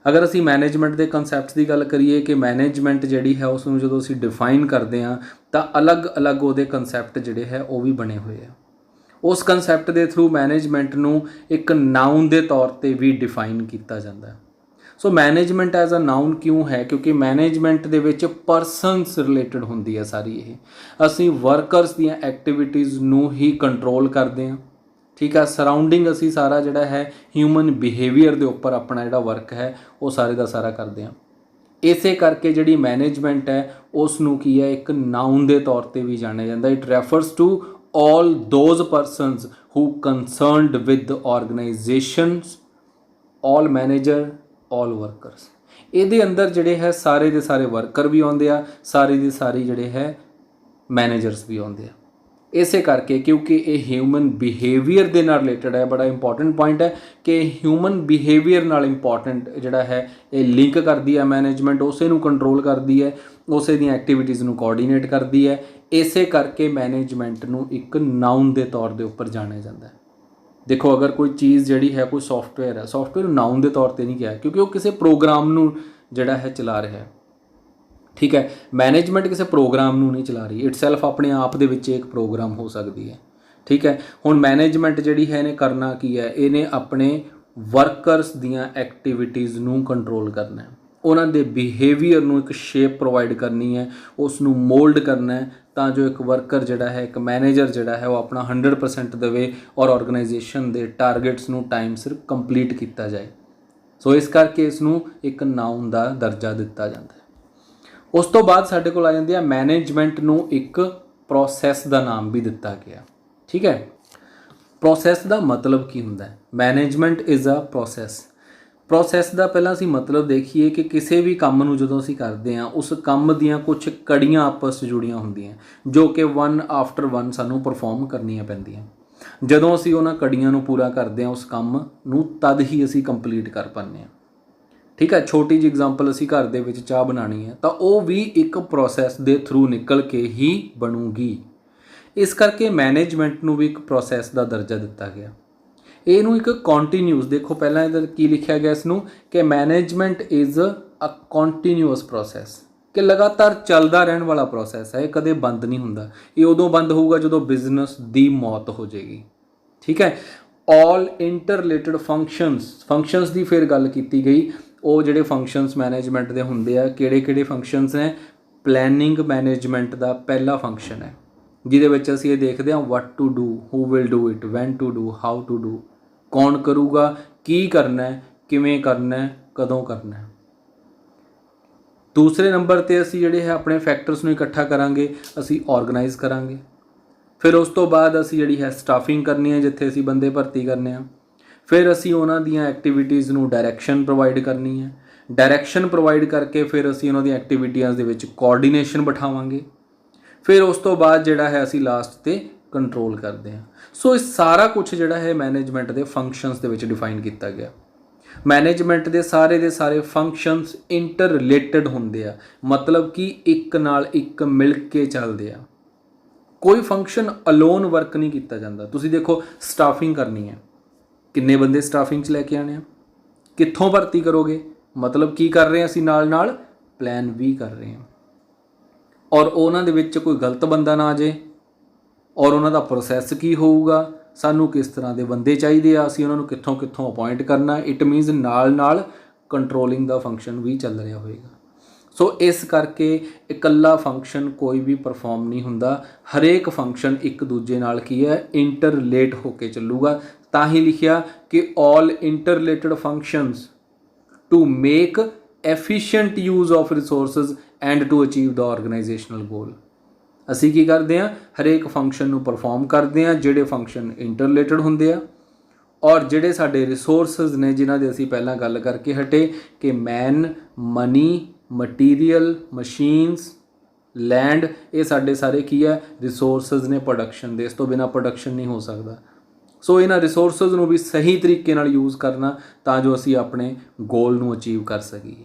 ਅਗਰ ਅਸੀਂ ਮੈਨੇਜਮੈਂਟ ਦੇ ਕੰਸੈਪਟਸ ਦੀ ਗੱਲ ਕਰੀਏ ਕਿ ਮੈਨੇਜਮੈਂਟ ਜਿਹੜੀ ਹੈ ਉਸ ਨੂੰ ਜਦੋਂ ਅਸੀਂ ਡਿਫਾਈਨ ਕਰਦੇ ਹਾਂ ਤਾਂ ਅਲੱਗ-ਅਲੱਗ ਉਹਦੇ ਕੰਸੈਪਟ ਜਿਹੜੇ ਹੈ ਉਹ ਵੀ ਬਣੇ ਹੋਏ ਆ। ਉਸ ਕੰਸੈਪਟ ਦੇ ਥਰੂ ਮੈਨੇਜਮੈਂਟ ਨੂੰ ਇੱਕ ਨਾਊਨ ਦੇ ਤੌਰ ਤੇ ਵੀ ਡਿਫਾਈਨ ਕੀਤਾ ਜਾਂਦਾ ਹੈ। ਸੋ ਮੈਨੇਜਮੈਂਟ ਐਜ਼ ਅ ਨਾਊਨ ਕਿਉਂ ਹੈ? ਕਿਉਂਕਿ ਮੈਨੇਜਮੈਂਟ ਦੇ ਵਿੱਚ ਪਰਸਨਸ ਰਿਲੇਟਡ ਹੁੰਦੀ ਹੈ ਸਾਰੀ ਇਹ। ਅਸੀਂ ਵਰਕਰਸ ਦੀਆਂ ਐਕਟੀਵਿਟੀਜ਼ ਨੂੰ ਹੀ ਕੰਟਰੋਲ ਕਰਦੇ ਹਾਂ। ਠੀਕ ਆ। ਸਰਾਊਂਡਿੰਗ ਅਸੀਂ ਸਾਰਾ ਜਿਹੜਾ ਹੈ ਹਿਊਮਨ ਬਿਹੇਵੀਅਰ ਦੇ ਉੱਪਰ ਆਪਣਾ ਜਿਹੜਾ ਵਰਕ ਹੈ ਉਹ ਸਾਰੇ ਦਾ ਸਾਰਾ ਕਰਦੇ ਹਾਂ। ਇਸੇ ਕਰਕੇ ਜਿਹੜੀ ਮੈਨੇਜਮੈਂਟ ਹੈ ਉਸ ਨੂੰ ਕੀ ਹੈ ਇੱਕ ਨਾਊਨ ਦੇ ਤੌਰ ਤੇ ਵੀ ਜਾਣਿਆ ਜਾਂਦਾ। It refers to all those persons who concerned with the organizations, all manager, all workers। ਇਹਦੇ ਅੰਦਰ ਜਿਹੜੇ ਹੈ ਸਾਰੇ ਦੇ ਸਾਰੇ ਵਰਕਰ ਵੀ ਆਉਂਦੇ ਆ, ਸਾਰੇ ਦੇ ਸਾਰੇ ਜਿਹੜੇ ਹੈ ਮੈਨੇਜਰਸ ਵੀ ਆਉਂਦੇ ਆ। ਇਸੇ ਕਰਕੇ ਕਿਉਂਕਿ ਇਹ ਹਿਊਮਨ ਬਿਹੇਵੀਅਰ ਦੇ ਨਾਲ ਰਿਲੇਟਡ ਹੈ। ਬੜਾ ਇੰਪੋਰਟੈਂਟ ਪੁਆਇੰਟ ਹੈ ਕਿ ਹਿਊਮਨ ਬਿਹੇਵੀਅਰ ਨਾਲ ਇੰਪੋਰਟੈਂਟ ਜਿਹੜਾ ਹੈ ਇਹ ਲਿੰਕ ਕਰਦੀ ਹੈ ਮੈਨੇਜਮੈਂਟ, ਉਸੇ ਨੂੰ ਕੰਟਰੋਲ ਕਰਦੀ ਹੈ, ਉਸੇ ਦੀਆਂ ਐਕਟੀਵਿਟੀਜ਼ ਨੂੰ ਕੋਆਰਡੀਨੇਟ ਕਰਦੀ ਹੈ। ਇਸੇ ਕਰਕੇ ਮੈਨੇਜਮੈਂਟ ਨੂੰ ਇੱਕ ਨਾਊਨ ਦੇ ਤੌਰ ਦੇ ਉੱਪਰ ਜਾਣਿਆ ਜਾਂਦਾ ਹੈ। ਦੇਖੋ ਅਗਰ ਕੋਈ ਚੀਜ਼ ਜਿਹੜੀ ਹੈ ਕੋਈ ਸੌਫਟਵੇਅਰ ਹੈ, ਸੌਫਟਵੇਅਰ ਨੂੰ ਨਾਊਨ ਦੇ ਤੌਰ ਤੇ ਨਹੀਂ ਕਿਹਾ ਕਿਉਂਕਿ ਉਹ ਕਿਸੇ ਪ੍ਰੋਗਰਾਮ ਨੂੰ ਜਿਹੜਾ ਹੈ ਚਲਾ ਰਿਹਾ ਹੈ। ਠੀਕ ਹੈ। ਮੈਨੇਜਮੈਂਟ ਕਿਸੇ ਪ੍ਰੋਗਰਾਮ ਨੂੰ ਨਹੀਂ ਚਲਾ ਰਹੀ, ਇਟਸੈਲਫ ਆਪਣੇ ਆਪ ਦੇ ਵਿੱਚ ਇੱਕ ਪ੍ਰੋਗਰਾਮ ਹੋ ਸਕਦੀ ਹੈ। ਠੀਕ ਹੈ। ਹੁਣ ਮੈਨੇਜਮੈਂਟ ਜਿਹੜੀ ਹੈ ਇਹਨੇ ਕਰਨਾ ਕੀ ਹੈ? ਇਹਨੇ ਆਪਣੇ ਵਰਕਰਸ ਦੀਆਂ ਐਕਟੀਵਿਟੀਜ਼ ਨੂੰ ਕੰਟਰੋਲ ਕਰਨਾ ਹੈ, ਉਹਨਾਂ ਦੇ ਬਿਹੇਵੀਅਰ ਨੂੰ ਇੱਕ ਸ਼ੇਪ ਪ੍ਰੋਵਾਈਡ ਕਰਨੀ ਹੈ, ਉਸ ਨੂੰ ਮੋਲਡ ਕਰਨਾ ਹੈ ਤਾਂ ਜੋ ਇੱਕ ਵਰਕਰ ਜਿਹੜਾ ਹੈ ਇੱਕ ਮੈਨੇਜਰ ਜਿਹੜਾ ਹੈ ਉਹ ਆਪਣਾ 100% ਦੇਵੇ ਔਰ ਆਰਗੇਨਾਈਜੇਸ਼ਨ ਦੇ ਟਾਰਗੇਟਸ ਨੂੰ ਟਾਈਮ ਸਿਰ ਕੰਪਲੀਟ ਕੀਤਾ ਜਾਏ। ਸੋ ਇਸ ਕਰਕੇ ਇਸ ਨੂੰ ਇੱਕ ਨਾਊਨ ਦਾ ਦਰਜਾ ਦਿੱਤਾ ਜਾਂਦਾ ਹੈ। ਉਸ ਤੋਂ ਬਾਅਦ ਸਾਡੇ ਕੋਲ ਆ ਜਾਂਦੀ ਹੈ ਮੈਨੇਜਮੈਂਟ ਨੂੰ ਇੱਕ ਪ੍ਰੋਸੈਸ ਦਾ ਨਾਮ ਵੀ ਦਿੱਤਾ ਗਿਆ। ਠੀਕ ਹੈ। ਪ੍ਰੋਸੈਸ ਦਾ ਮਤਲਬ ਕੀ ਹੁੰਦਾ ਹੈ? Management is a process. Process ਦਾ ਪਹਿਲਾਂ ਅਸੀਂ ਮਤਲਬ ਦੇਖੀਏ ਕਿ ਕਿਸੇ ਵੀ ਕੰਮ ਨੂੰ ਜਦੋਂ ਅਸੀਂ ਕਰਦੇ ਹਾਂ ਉਸ ਕੰਮ ਦੀਆਂ ਕੁਝ ਕੜੀਆਂ ਆਪਸ 'ਚ ਜੁੜੀਆਂ ਹੁੰਦੀਆਂ ਜੋ ਕਿ ਵਨ ਆਫਟਰ ਵਨ ਸਾਨੂੰ ਪਰਫਾਰਮ ਕਰਨੀਆਂ ਪੈਂਦੀਆਂ। ਜਦੋਂ ਅਸੀਂ ਉਹਨਾਂ ਕੜੀਆਂ ਨੂੰ ਪੂਰਾ ਕਰਦੇ ਹਾਂ ਉਸ ਕੰਮ ਨੂੰ ਤਦ ਹੀ ਅਸੀਂ ਕੰਪਲੀਟ ਕਰ ਪਾਉਂਦੇ ਹਾਂ। ਠੀਕ ਹੈ। ਛੋਟੀ ਜਿਹੀ ਐਗਜ਼ਾਮਪਲ, ਅਸੀਂ ਘਰ ਦੇ ਵਿੱਚ ਚਾਹ ਬਣਾਉਣੀ ਹੈ ਤਾਂ ਉਹ ਵੀ ਇੱਕ ਪ੍ਰੋਸੈਸ ਦੇ ਥਰੂ ਨਿਕਲ ਕੇ ਹੀ ਬਣੂਗੀ। ਇਸ ਕਰਕੇ ਮੈਨੇਜਮੈਂਟ ਨੂੰ ਵੀ ਇੱਕ ਪ੍ਰੋਸੈਸ ਦਾ ਦਰਜਾ ਦਿੱਤਾ ਗਿਆ। ਇਹਨੂੰ ਇੱਕ ਕੰਟੀਨਿਊਸ, ਦੇਖੋ ਪਹਿਲਾਂ ਇਹਦਾ ਕੀ ਲਿਖਿਆ ਗਿਆ ਇਸ ਨੂੰ ਕਿ management is a continuous process, ਕਿ ਲਗਾਤਾਰ ਚੱਲਦਾ ਰਹਿਣ ਵਾਲਾ ਪ੍ਰੋਸੈਸ ਹੈ, ਇਹ ਕਦੇ ਬੰਦ ਨਹੀਂ ਹੁੰਦਾ। ਇਹ ਉਦੋਂ ਬੰਦ ਹੋਊਗਾ ਜਦੋਂ ਬਿਜ਼ਨਸ ਦੀ ਮੌਤ ਹੋ ਜਾਏਗੀ। ਠੀਕ ਹੈ। ਆਲ ਇੰਟਰ ਰਿਲੇਟਡ ਫੰਕਸ਼ਨਸ ਦੀ ਫਿਰ ਗੱਲ ਕੀਤੀ ਗਈ। ਉਹ ਜਿਹੜੇ ਫੰਕਸ਼ਨਸ ਮੈਨੇਜਮੈਂਟ ਦੇ ਹੁੰਦੇ ਆ ਕਿਹੜੇ ਫੰਕਸ਼ਨਸ ਨੇ? ਪਲੈਨਿੰਗ ਮੈਨੇਜਮੈਂਟ ਦਾ ਪਹਿਲਾ ਫੰਕਸ਼ਨ ਹੈ ਜਿਹਦੇ ਵਿੱਚ ਅਸੀਂ ਇਹ ਦੇਖਦੇ ਹਾਂ what to do, who will do it, when to do, how to do, ਕੌਣ ਕਰੂਗਾ, ਕੀ ਕਰਨਾ ਹੈ, ਕਿਵੇਂ ਕਰਨਾ ਹੈ, ਕਦੋਂ ਕਰਨਾ ਹੈ। ਦੂਸਰੇ ਨੰਬਰ 'ਤੇ ਅਸੀਂ ਜਿਹੜੇ ਹੈ ਆਪਣੇ ਫੈਕਟਰਸ ਨੂੰ ਇਕੱਠਾ ਕਰਾਂਗੇ, ਅਸੀਂ ਆਰਗੇਨਾਈਜ਼ ਕਰਾਂਗੇ। ਫਿਰ ਉਸ ਤੋਂ ਬਾਅਦ ਅਸੀਂ ਜਿਹੜੀ ਹੈ ਸਟਾਫਿੰਗ ਕਰਨੀ ਹੈ ਜਿੱਥੇ ਅਸੀਂ ਬੰਦੇ ਭਰਤੀ ਕਰਨੇ ਆ। ਫਿਰ ਅਸੀਂ ਉਹਨਾਂ ਦੀਆਂ ਐਕਟੀਵਿਟੀਜ਼ ਨੂੰ ਡਾਇਰੈਕਸ਼ਨ ਪ੍ਰੋਵਾਈਡ ਕਰਨੀ ਹੈ। ਡਾਇਰੈਕਸ਼ਨ ਪ੍ਰੋਵਾਈਡ ਕਰਕੇ ਫਿਰ ਅਸੀਂ ਉਹਨਾਂ ਦੀਆਂ ਐਕਟੀਵਿਟੀਆਂ ਦੇ ਵਿੱਚ ਕੋਆਰਡੀਨੇਸ਼ਨ ਬਿਠਾਵਾਂਗੇ। ਫਿਰ ਉਸ ਤੋਂ ਬਾਅਦ ਜਿਹੜਾ ਹੈ ਅਸੀਂ ਲਾਸਟ 'ਤੇ ਕੰਟਰੋਲ ਕਰਦੇ ਹਾਂ। ਸੋ ਇਹ ਸਾਰਾ ਕੁਝ ਜਿਹੜਾ ਹੈ ਮੈਨੇਜਮੈਂਟ ਦੇ ਫੰਕਸ਼ਨਸ ਦੇ ਵਿੱਚ ਡਿਫਾਈਨ ਕੀਤਾ ਗਿਆ। ਮੈਨੇਜਮੈਂਟ ਦੇ ਸਾਰੇ ਫੰਕਸ਼ਨਸ ਇੰਟਰ ਰਿਲੇਟਡ ਹੁੰਦੇ ਆ, ਮਤਲਬ ਕਿ ਇੱਕ ਨਾਲ ਇੱਕ ਮਿਲ ਕੇ ਚੱਲਦੇ ਆ। ਕੋਈ ਫੰਕਸ਼ਨ ਅਲੋਨ ਵਰਕ ਨਹੀਂ ਕੀਤਾ ਜਾਂਦਾ। ਤੁਸੀਂ ਦੇਖੋ ਸਟਾਫਿੰਗ ਕਰਨੀ ਹੈ, ਕਿੰਨੇ ਬੰਦੇ ਸਟਾਫਿੰਗ 'ਚ ਲੈ ਕੇ ਆਉਣੇ ਆ, ਕਿੱਥੋਂ ਭਰਤੀ ਕਰੋਗੇ, ਮਤਲਬ ਕੀ ਕਰ ਰਹੇ ਹਾਂ ਅਸੀਂ ਨਾਲ ਪਲਾਨ ਵੀ ਕਰ ਰਹੇ ਹਾਂ। ਔਰ ਉਹਨਾਂ ਦੇ ਵਿੱਚ ਕੋਈ ਗਲਤ ਬੰਦਾ ਨਾ ਆ ਜਾਏ, ਔਰ ਉਹਨਾਂ ਦਾ ਪ੍ਰੋਸੈਸ ਕੀ ਹੋਊਗਾ, ਸਾਨੂੰ ਕਿਸ ਤਰ੍ਹਾਂ ਦੇ ਬੰਦੇ ਚਾਹੀਦੇ ਆ, ਅਸੀਂ ਉਹਨਾਂ ਨੂੰ ਕਿੱਥੋਂ ਅਪਾਇੰਟ ਕਰਨਾ। ਇਟ ਮੀਨਸ ਨਾਲ ਕੰਟਰੋਲਿੰਗ ਦਾ ਫੰਕਸ਼ਨ ਵੀ ਚੱਲ ਰਿਹਾ ਹੋਏਗਾ। सो इस करके इकल्ला फंक्शन कोई भी परफॉर्म नहीं हुंदा, हरेक फंक्शन एक दूजे नाल की है इंटरलेट होके चलूगा। तां ही लिखिया कि all interrelated functions to make efficient use of resources and to achieve the organizational goal. ਅਸੀਂ ਕੀ ਕਰਦੇ ਹਾਂ, ਹਰੇਕ ਫੰਕਸ਼ਨ ਨੂੰ ਪਰਫਾਰਮ ਕਰਦੇ ਹਾਂ ਜਿਹੜੇ ਫੰਕਸ਼ਨ ਇੰਟਰਲੇਟਡ ਹੁੰਦੇ ਆ, ਔਰ ਜਿਹੜੇ ਸਾਡੇ ਰਿਸੋਰਸਸ ਨੇ ਜਿਨ੍ਹਾਂ ਦੀ ਅਸੀਂ ਪਹਿਲਾਂ ਗੱਲ ਕਰਕੇ ਹਟੇ ਕਿ ਮੈਨ, ਮਨੀ, ਮਟੀਰੀਅਲ, ਮਸ਼ੀਨਸ, ਲੈਂਡ, ਇਹ ਸਾਡੇ ਸਾਰੇ ਕੀ ਹੈ ਰਿਸੋਰਸਸ ਨੇ ਪ੍ਰੋਡਕਸ਼ਨ ਦੇ। ਇਸ ਤੋਂ ਬਿਨਾਂ ਪ੍ਰੋਡਕਸ਼ਨ ਨਹੀਂ ਹੋ ਸਕਦਾ। ਸੋ ਇਹਨਾਂ ਰਿਸੋਰਸਸ ਨੂੰ ਵੀ ਸਹੀ ਤਰੀਕੇ ਨਾਲ ਯੂਜ਼ ਕਰਨਾ ਤਾਂ ਜੋ ਅਸੀਂ ਆਪਣੇ ਗੋਲ ਨੂੰ ਅਚੀਵ ਕਰ ਸਕੀਏ।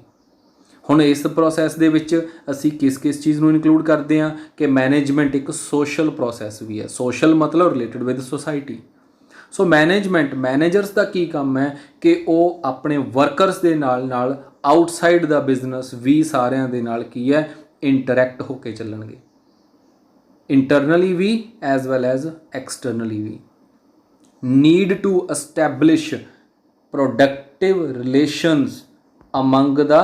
ਹੁਣ ਇਸ ਪ੍ਰੋਸੈਸ ਦੇ ਵਿੱਚ ਅਸੀਂ ਕਿਸ ਕਿਸ ਚੀਜ਼ ਨੂੰ ਇਨਕਲੂਡ ਕਰਦੇ ਹਾਂ ਕਿ ਮੈਨੇਜਮੈਂਟ ਇੱਕ ਸੋਸ਼ਲ ਪ੍ਰੋਸੈਸ ਵੀ ਹੈ। ਸੋਸ਼ਲ ਮਤਲਬ related with society. So managers ਦਾ ਕੀ ਕੰਮ ਹੈ ਕਿ ਉਹ ਆਪਣੇ ਵਰਕਰਸ ਦੇ ਨਾਲ ਆਊਟਸਾਈਡ ਦਾ ਬਿਜ਼ਨਸ ਵੀ ਸਾਰਿਆਂ ਦੇ ਨਾਲ ਕੀ ਹੈ ਇੰਟਰੈਕਟ ਹੋ ਕੇ ਚੱਲਣਗੇ, ਇੰਟਰਨਲੀ ਵੀ ਐਜ਼ ਵੈਲ ਐਜ਼ ਐਕਸਟਰਨਲੀ ਵੀ। Need to establish productive relations among the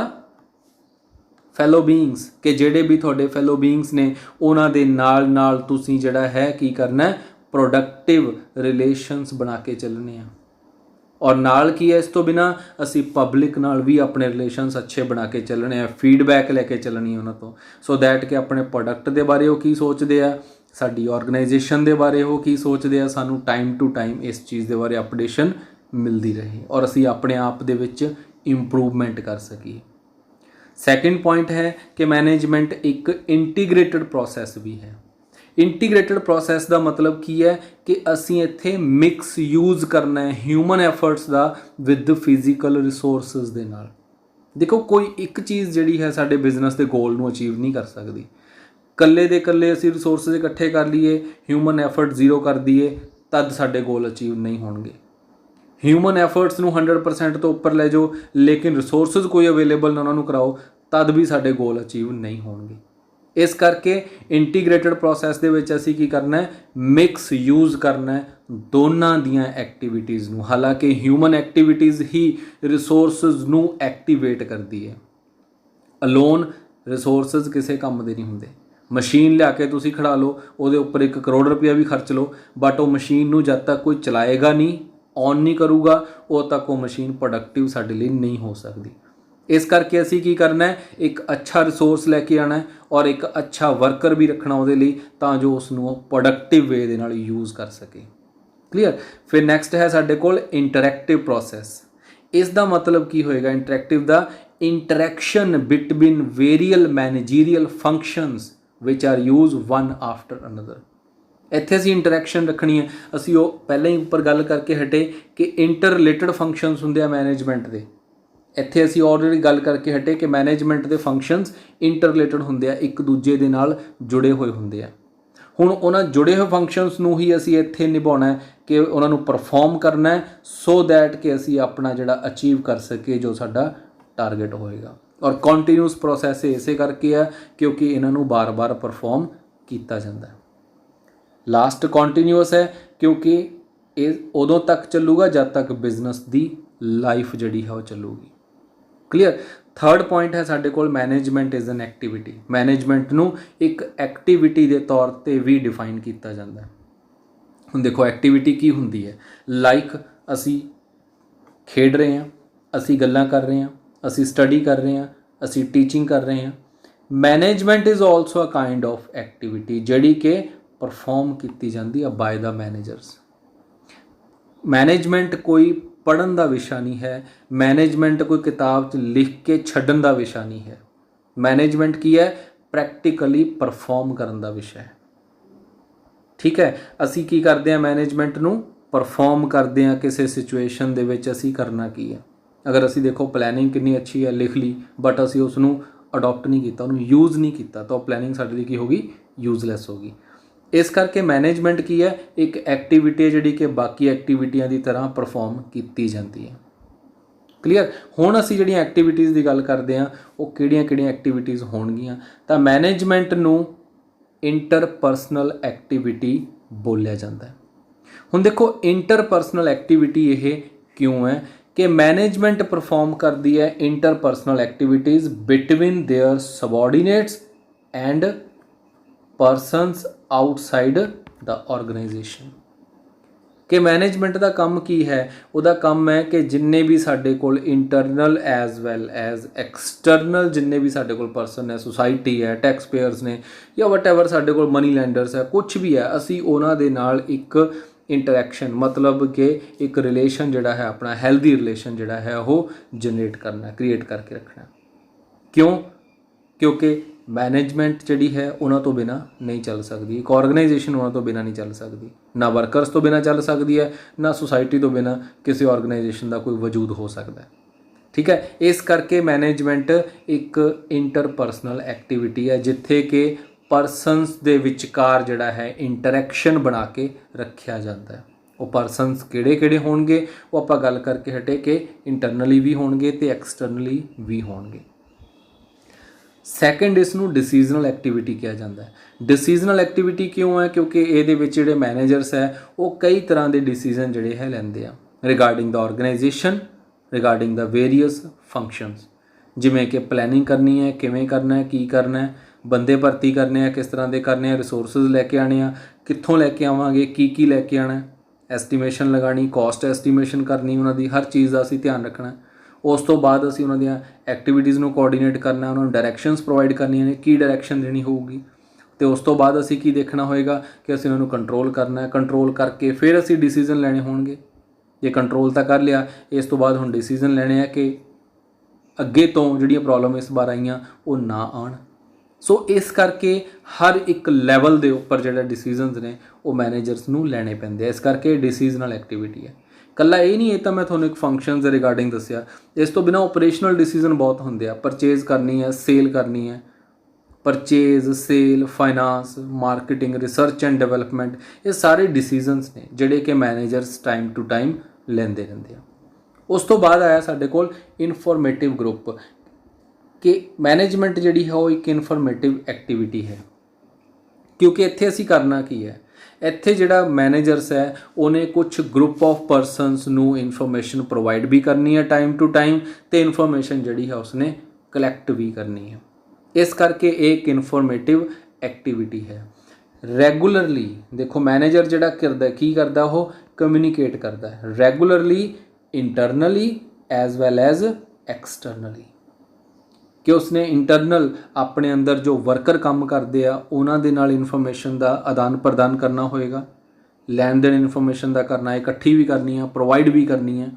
fellow beings ਕਿ ਜਿਹੜੇ ਵੀ ਤੁਹਾਡੇ ਫੈਲੋ ਬੀਇੰਗਸ ਨੇ ਉਹਨਾਂ ਦੇ ਨਾਲ ਤੁਸੀਂ ਜਿਹੜਾ ਹੈ ਕੀ ਕਰਨਾ, ਪ੍ਰੋਡਕਟਿਵ ਰਿਲੇਸ਼ਨਸ ਬਣਾ ਕੇ ਚੱਲਣੇ ਆ। ਔਰ ਨਾਲ ਕੀ ਹੈ ਇਸ ਤੋਂ ਬਿਨਾਂ ਅਸੀਂ ਪਬਲਿਕ ਨਾਲ ਵੀ ਆਪਣੇ ਰਿਲੇਸ਼ਨਸ ਅੱਛੇ ਬਣਾ ਕੇ ਚੱਲਣੇ ਆ, ਫੀਡਬੈਕ ਲੈ ਕੇ ਚੱਲਣੀ ਉਹਨਾਂ ਤੋਂ, ਸੋ ਦੈਟ ਕਿ ਆਪਣੇ ਪ੍ਰੋਡਕਟ ਦੇ ਬਾਰੇ ਉਹ ਕੀ ਸੋਚਦੇ ਆ, ਸਾਡੀ ਆਰਗੇਨਾਈਜੇਸ਼ਨ ਦੇ ਬਾਰੇ ਉਹ ਕੀ ਸੋਚਦੇ ਆ, ਸਾਨੂੰ ਟਾਈਮ ਟੂ ਟਾਈਮ ਇਸ ਚੀਜ਼ ਦੇ ਬਾਰੇ ਅਪਡੇਸ਼ਨ ਮਿਲਦੀ ਰਹੇ ਔਰ ਅਸੀਂ ਆਪਣੇ ਆਪ ਦੇ ਵਿੱਚ ਇੰਪਰੂਵਮੈਂਟ ਕਰ ਸਕੀਏ। ਸੈਕਿੰਡ ਪੁਆਇੰਟ ਹੈ ਕਿ ਮੈਨੇਜਮੈਂਟ ਇੱਕ ਇੰਟੀਗ੍ਰੇਟਡ ਪ੍ਰੋਸੈਸ ਵੀ ਹੈ। ਇੰਟੀਗ੍ਰੇਟਡ ਪ੍ਰੋਸੈਸ ਦਾ ਮਤਲਬ ਕੀ ਹੈ ਕਿ ਅਸੀਂ ਇੱਥੇ ਮਿਕਸ ਯੂਜ਼ ਕਰਨਾ ਹੈ human efforts the with physical resources ਦੇ ਨਾਲ। ਦੇਖੋ ਕੋਈ ਇੱਕ ਚੀਜ਼ ਜਿਹੜੀ ਹੈ ਸਾਡੇ ਬਿਜ਼ਨਸ ਦੇ ਗੋਲ ਨੂੰ ਅਚੀਵ ਨਹੀਂ ਕਰ ਸਕਦੀ। ਇਕੱਲੇ ਦੇ ਇਕੱਲੇ ਅਸੀਂ ਰਿਸੋਰਸਿਸ ਇਕੱਠੇ ਕਰ ਲਈਏ, ਹਿਊਮਨ ਐਫਰਟ ਜ਼ੀਰੋ ਕਰ ਦਈਏ, ਤਦ ਸਾਡੇ ਗੋਲ ਅਚੀਵ ਨਹੀਂ ਹੋਣਗੇ। ਹਿਊਮਨ ਐਫਰਟਸ ਨੂੰ 100% ਤੋਂ ਉੱਪਰ ਲੈ ਜਾਓ ਲੇਕਿਨ ਰਿਸੋਰਸਿਸ ਕੋਈ ਅਵੇਲੇਬਲ ਨਾ ਉਹਨਾਂ ਨੂੰ ਕਰਾਓ, ਤਦ ਵੀ ਸਾਡੇ ਗੋਲ ਅਚੀਵ ਨਹੀਂ ਹੋਣਗੇ। ਇਸ ਕਰਕੇ ਇੰਟੀਗ੍ਰੇਟਡ ਪ੍ਰੋਸੈਸ ਦੇ ਵਿੱਚ ਅਸੀਂ ਕੀ ਕਰਨਾ ਹੈ, ਮਿਕਸ ਯੂਜ਼ ਕਰਨਾ ਹੈ ਦੋਨਾਂ ਦੀਆਂ ਐਕਟੀਵਿਟੀਜ਼ ਨੂੰ। ਹਾਲਾਂਕਿ ਹਿਊਮਨ ਐਕਟੀਵਿਟੀਜ਼ ਹੀ ਰਿਸੋਰਸਿਸ ਨੂੰ ਐਕਟੀਵੇਟ ਕਰਦੀ ਹੈ, ਅਲੋਨ ਰਿਸੋਰਸਿਸ ਕਿਸੇ ਕੰਮ ਦੇ ਨਹੀਂ ਹੁੰਦੇ। ਮਸ਼ੀਨ ਲਿਆ ਕੇ ਤੁਸੀਂ ਖੜਾ ਲਓ, ਉਹਦੇ ਉੱਪਰ 1 ਕਰੋੜ ਰੁਪਇਆ ਵੀ ਖਰਚ ਲਓ, ਬਟ ਉਹ ਮਸ਼ੀਨ ਨੂੰ ਜਦ ਤੱਕ ਕੋਈ ਚਲਾਏਗਾ ਨਹੀਂ, ਔਨ ਨਹੀਂ ਕਰੂਗਾ, ਉਦੋਂ ਤੱਕ ਉਹ ਮਸ਼ੀਨ ਪ੍ਰੋਡਕਟਿਵ ਸਾਡੇ ਲਈ ਨਹੀਂ ਹੋ ਸਕਦੀ। ਇਸ ਕਰਕੇ ਅਸੀਂ ਕੀ ਕਰਨਾ ਹੈ, ਇੱਕ ਅੱਛਾ ਰਿਸੋਰਸ ਲੈ ਕੇ ਆਉਣਾ ਔਰ ਇੱਕ ਅੱਛਾ ਵਰਕਰ ਵੀ ਰੱਖਣਾ ਉਹਦੇ ਲਈ ਤਾਂ ਜੋ ਉਸ ਨੂੰ ਉਹ ਪ੍ਰੋਡਕਟਿਵ ਵੇ ਦੇ ਨਾਲ ਯੂਜ਼ ਕਰ ਸਕੇ। ਕਲੀਅਰ। ਫਿਰ ਨੈਕਸਟ ਹੈ ਸਾਡੇ ਕੋਲ ਇੰਟਰੈਕਟਿਵ ਪ੍ਰੋਸੈਸ। ਇਸ ਦਾ ਮਤਲਬ ਕੀ ਹੋਏਗਾ ਇੰਟਰੈਕਟਿਵ ਦਾ, interaction between various managerial functions which are use one after another. ਇੱਥੇ ਅਸੀਂ ਇੰਟਰੈਕਸ਼ਨ ਰੱਖਣੀ ਹੈ। ਅਸੀਂ ਉਹ ਪਹਿਲਾਂ ਹੀ ਉੱਪਰ ਗੱਲ ਕਰਕੇ ਹਟੇ ਕਿ ਇੰਟਰ ਰਿਲੇਟਡ ਫੰਕਸ਼ਨਸ ਹੁੰਦੇ ਆ ਮੈਨੇਜਮੈਂਟ ਦੇ। ਇੱਥੇ ਅਸੀਂ ਆਲਰੇਡੀ ਗੱਲ ਕਰਕੇ ਹਟੇ ਕਿ ਮੈਨੇਜਮੈਂਟ ਦੇ ਫੰਕਸ਼ਨਸ ਇੰਟਰ ਰਿਲੇਟਡ ਹੁੰਦੇ ਆ, ਇੱਕ ਦੂਜੇ ਦੇ ਨਾਲ ਜੁੜੇ ਹੋਏ ਹੁੰਦੇ ਆ। ਹੁਣ ਉਹਨਾਂ ਜੁੜੇ ਹੋਏ ਫੰਕਸ਼ਨਸ ਨੂੰ ਹੀ ਅਸੀਂ ਇੱਥੇ ਨਿਭਾਉਣਾ ਹੈ ਕਿ ਉਹਨਾਂ ਨੂੰ ਪਰਫਾਰਮ ਕਰਨਾ ਹੈ ਸੋ ਦੈਟ ਕਿ ਅਸੀਂ ਆਪਣਾ ਜਿਹੜਾ ਅਚੀਵ ਕਰ ਸਕੀਏ ਜੋ ਸਾਡਾ ਟਾਰਗੇਟ ਹੋਏਗਾ। ਔਰ ਕੰਟੀਨਿਊਸ ਪ੍ਰੋਸੈਸ ਇਸੇ ਕਰਕੇ ਆ ਕਿਉਂਕਿ ਇਹਨਾਂ ਨੂੰ ਬਾਰ-ਬਾਰ ਪਰਫਾਰਮ ਕੀਤਾ ਜਾਂਦਾ ਹੈ। ਲਾਸਟ ਕੰਟੀਨਿਊਸ ਹੈ ਕਿਉਂਕਿ ਇਹ ਉਦੋਂ ਤੱਕ ਚੱਲੂਗਾ ਜਦ ਤੱਕ ਬਿਜ਼ਨਸ ਦੀ ਲਾਈਫ ਜਿਹੜੀ ਹੈ ਉਹ ਚੱਲੂਗੀ। ਕਲੀਅਰ। ਥਰਡ ਪੁਆਇੰਟ ਹੈ ਸਾਡੇ ਕੋਲ management is an activity. Management ਨੂੰ ਇੱਕ ਐਕਟੀਵਿਟੀ ਦੇ ਤੌਰ 'ਤੇ ਵੀ ਡਿਫਾਈਨ ਕੀਤਾ ਜਾਂਦਾ ਹੈ। ਹੁਣ ਦੇਖੋ ਐਕਟੀਵਿਟੀ ਕੀ ਹੁੰਦੀ ਹੈ, ਲਾਈਕ ਅਸੀਂ ਖੇਡ ਰਹੇ ਹਾਂ, ਅਸੀਂ ਗੱਲਾਂ ਕਰ ਰਹੇ ਹਾਂ, ਅਸੀਂ ਸਟੱਡੀ ਕਰ ਰਹੇ ਹਾਂ, ਅਸੀਂ ਟੀਚਿੰਗ ਕਰ ਰਹੇ ਹਾਂ। Management is also a kind of activity ਜਿਹੜੀ ਕਿ ਪਰਫਾਰਮ ਕੀਤੀ ਜਾਂਦੀ ਹੈ ਬਾਏ ਦਾ ਮੈਨੇਜਰਸ। ਮੈਨੇਜਮੈਂਟ ਕੋਈ ਪੜ੍ਹਨ ਦਾ ਵਿਸ਼ਾ ਨਹੀਂ ਹੈ, ਮੈਨੇਜਮੈਂਟ ਕੋਈ ਕਿਤਾਬ 'ਚ ਲਿਖ ਕੇ ਛੱਡਣ ਦਾ ਵਿਸ਼ਾ ਨਹੀਂ ਹੈ। ਮੈਨੇਜਮੈਂਟ ਕੀ ਹੈ, ਪ੍ਰੈਕਟੀਕਲੀ ਪਰਫਾਰਮ ਕਰਨ ਦਾ ਵਿਸ਼ਾ ਹੈ। ਠੀਕ ਹੈ। ਅਸੀਂ ਕੀ ਕਰਦੇ ਹਾਂ, ਮੈਨੇਜਮੈਂਟ ਨੂੰ ਪਰਫਾਰਮ ਕਰਦੇ ਹਾਂ ਕਿਸੇ ਸਿਚੁਏਸ਼ਨ ਦੇ ਵਿੱਚ। ਅਸੀਂ ਕਰਨਾ ਕੀ ਹੈ, ਅਗਰ ਅਸੀਂ ਦੇਖੋ ਪਲੈਨਿੰਗ ਕਿੰਨੀ ਅੱਛੀ ਹੈ, ਲਿਖ ਲਈ ਬਟ ਅਸੀਂ ਉਸ ਨੂੰ ਅਡੋਪਟ ਨਹੀਂ ਕੀਤਾ, ਉਹਨੂੰ ਯੂਜ਼ ਨਹੀਂ ਕੀਤਾ ਤਾਂ ਉਹ ਪਲੈਨਿੰਗ ਸਾਡੇ ਲਈ ਕੀ ਹੋ ਗਈ, ਯੂਜ਼ਲੈਸ ਹੋ ਗਈ। ਇਸ ਕਰਕੇ ਮੈਨੇਜਮੈਂਟ ਕੀ ਹੈ, ਇੱਕ ਐਕਟੀਵਿਟੀ ਹੈ ਜਿਹੜੀ ਕਿ ਬਾਕੀ ਐਕਟੀਵਿਟੀਆਂ ਦੀ ਤਰ੍ਹਾਂ ਪਰਫਾਰਮ ਕੀਤੀ ਜਾਂਦੀ ਹੈ। ਕਲੀਅਰ। ਹੁਣ ਅਸੀਂ ਜਿਹੜੀਆਂ ਐਕਟੀਵਿਟੀਜ਼ ਦੀ ਗੱਲ ਕਰਦੇ ਹਾਂ ਉਹ ਕਿਹੜੀਆਂ ਐਕਟੀਵਿਟੀਜ਼ ਹੋਣਗੀਆਂ, ਤਾਂ ਮੈਨੇਜਮੈਂਟ ਨੂੰ ਇੰਟਰਪਰਸਨਲ ਐਕਟੀਵਿਟੀ ਬੋਲਿਆ ਜਾਂਦਾ ਹੈ। ਹੁਣ ਦੇਖੋ ਇੰਟਰਪਰਸਨਲ ਐਕਟੀਵਿਟੀ ਇਹ ਕਿਉਂ ਹੈ कि मैनेजमेंट परफॉर्म करती है interpersonal activities between their subordinates and persons outside the organisation. कि मैनेजमेंट का काम की है, ਉਹਦਾ ਕੰਮ है कि जिन्ने भी साडे कोल internal as well as external जिन्ने भी साडे कोल परसन है, सोसाइटी है, टैक्स पेयर्स ने या वटएवर साडे कोल मनी लैंडर्स है, कुछ भी है, असी उन्हां दे नाल एक इंटरैक्शन मतलब कि एक रिलेशन जिहड़ा है अपना हैल्दी रिलेशन जिहड़ा है वो जनरेट करना, क्रिएट करके रखना। क्यों? क्योंकि मैनेजमेंट जिहड़ी है उन्हां तो बिना नहीं चल सकती, एक ऑर्गेनाइजेशन उन्हां तो बिना नहीं चल सकती, ना वर्कर्स तो बिना चल सकती है, ना सोसाइटी तो बिना किसी ऑर्गेनाइजेशन का कोई वजूद हो सकता है। ठीक है, इस करके मैनेजमेंट एक इंटरपर्सनल एक्टिविटी है जिथे कि परसनस दे विचकार जिहड़ा है इंटरैक्शन बना के रखा जाता है। वो परसनस किहड़े-किहड़े होणगे वो आपां गल करके हटे कि इंटरनली भी होणगे ते एक्सटर्नली भी होणगे। सैकेंड इसनूं डिसीजनल एक्टिविटी कहा जाता है। डिसीजनल एक्टिविटी क्यों है? क्योंकि ये जिहड़े मैनेजर्स है वो कई तरह के डिसीजन जिहड़े है लैंदे आ regarding the organization, regarding the various functions, जिमें कि प्लैनिंग करनी है, किवें करना है, की करना है, बंदे भर्ती करने हैं, किस तरह के करने हैं, रिसोर्सिज लैके आने आ, कित्थों लैके आवांगे, की लैके आना है, एस्टीमेशन लगानी, कॉस्ट एस्टीमेशन करनी, उन्होंने हर चीज़ का असीं ध्यान रखना है। उस तो बाद असीं उन्हां दियां एक्टिविटीज़ नूं कोआर्डीनेट करना, उन्होंने डायरैक्शनस प्रोवाइड करनियां ने, की डायरैक्शन देनी होगी, तो उस तो बाद असीं की देखना होएगा कि असीं उन्होंने कंट्रोल करना है, कंट्रोल करके फिर असीं डिसीजन लैणे होणगे। जे कंट्रोल तो कर लिया, इस तो बाद हुण डिसीजन लैणे आ कि अगे तो जिहड़ियां प्रॉब्लम इस बार आईयां वो ना आउण। सो इस करके हर एक लैवल के उपर जिहड़े डिसीजनस ने वो मैनेजर्स नूं लैणे पैंदे, इस करके डिसीजनल एक्टिविटी है। कल्ला ये नहीं, ये तो मैं थोड़ा एक फंक्शन के रिगार्डिंग दसिया, इस तो बिना ऑपरेशनल डिसीजन बहुत होंगे आ। परचेज करनी है, सेल करनी है, purchase, sale, finance, marketing, research and development, ये सारे डिसीजनस ने जिहड़े कि मैनेजर्स टाइम टू टाइम लेंदे रहंदे आ। उस तो बाद आया साडे कोल इनफॉर्मेटिव ग्रुप कि मैनेजमेंट जिहड़ी है वो एक इनफॉर्मेटिव एक्टिविटी है। क्योंकि इत्थे असीं करना की है, इत्थे जिहड़ा मैनेजर्स है उन्हें कुछ ग्रुप ऑफ परसनस नूं इनफॉर्मेशन प्रोवाइड भी करनी है टाइम टू टाइम, तो इनफॉर्मेशन जिहड़ी है उसने कलैक्ट भी करनी है। इस करके एक इनफॉर्मेटिव एक्टिविटी है। रैगूलरली देखो मैनेजर जिहड़ा करदा की करदा वो कम्यूनीकेट करदा है regularly, internally as well as externally, कि उसने इंटरनल अपने अंदर जो वर्कर काम करते हैं उन्हां दे नाल इनफॉर्मेशन का आदान प्रदान करना होएगा, लैन देन इनफॉर्मेशन का करना, इकट्ठी भी करनी है, प्रोवाइड भी करनी है।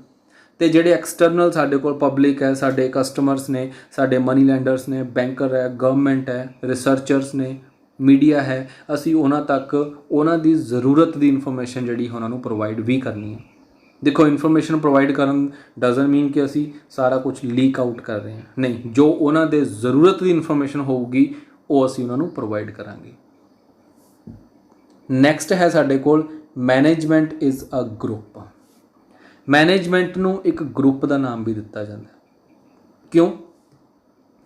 तो जिहड़े एक्सटर्नल साडे कोल पब्लिक है, साडे कस्टमर्स ने, साडे मनी लैंडर्स ने, बैंकर है, गवर्नमेंट है, रिसर्चर्स ने, मीडिया है, असी उन्हां तक उन्हां दी ज़रूरत दी इनफॉर्मेशन जिहड़ी उन्हां नूं प्रोवाइड भी करनी है। देखो इनफॉर्मेशन प्रोवाइड करन डजन मीन कि असी सारा कुछ लीक आउट कर रहे हैं, नहीं, जो उन्हां दे ज़रूरत की इनफॉर्मेशन होगी वो असी उन्हां नूं प्रोवाइड करांगे। नैक्सट है साडे कोल management is a group. Management नूं एक ग्रुप का नाम भी दिता जाता है। क्यों?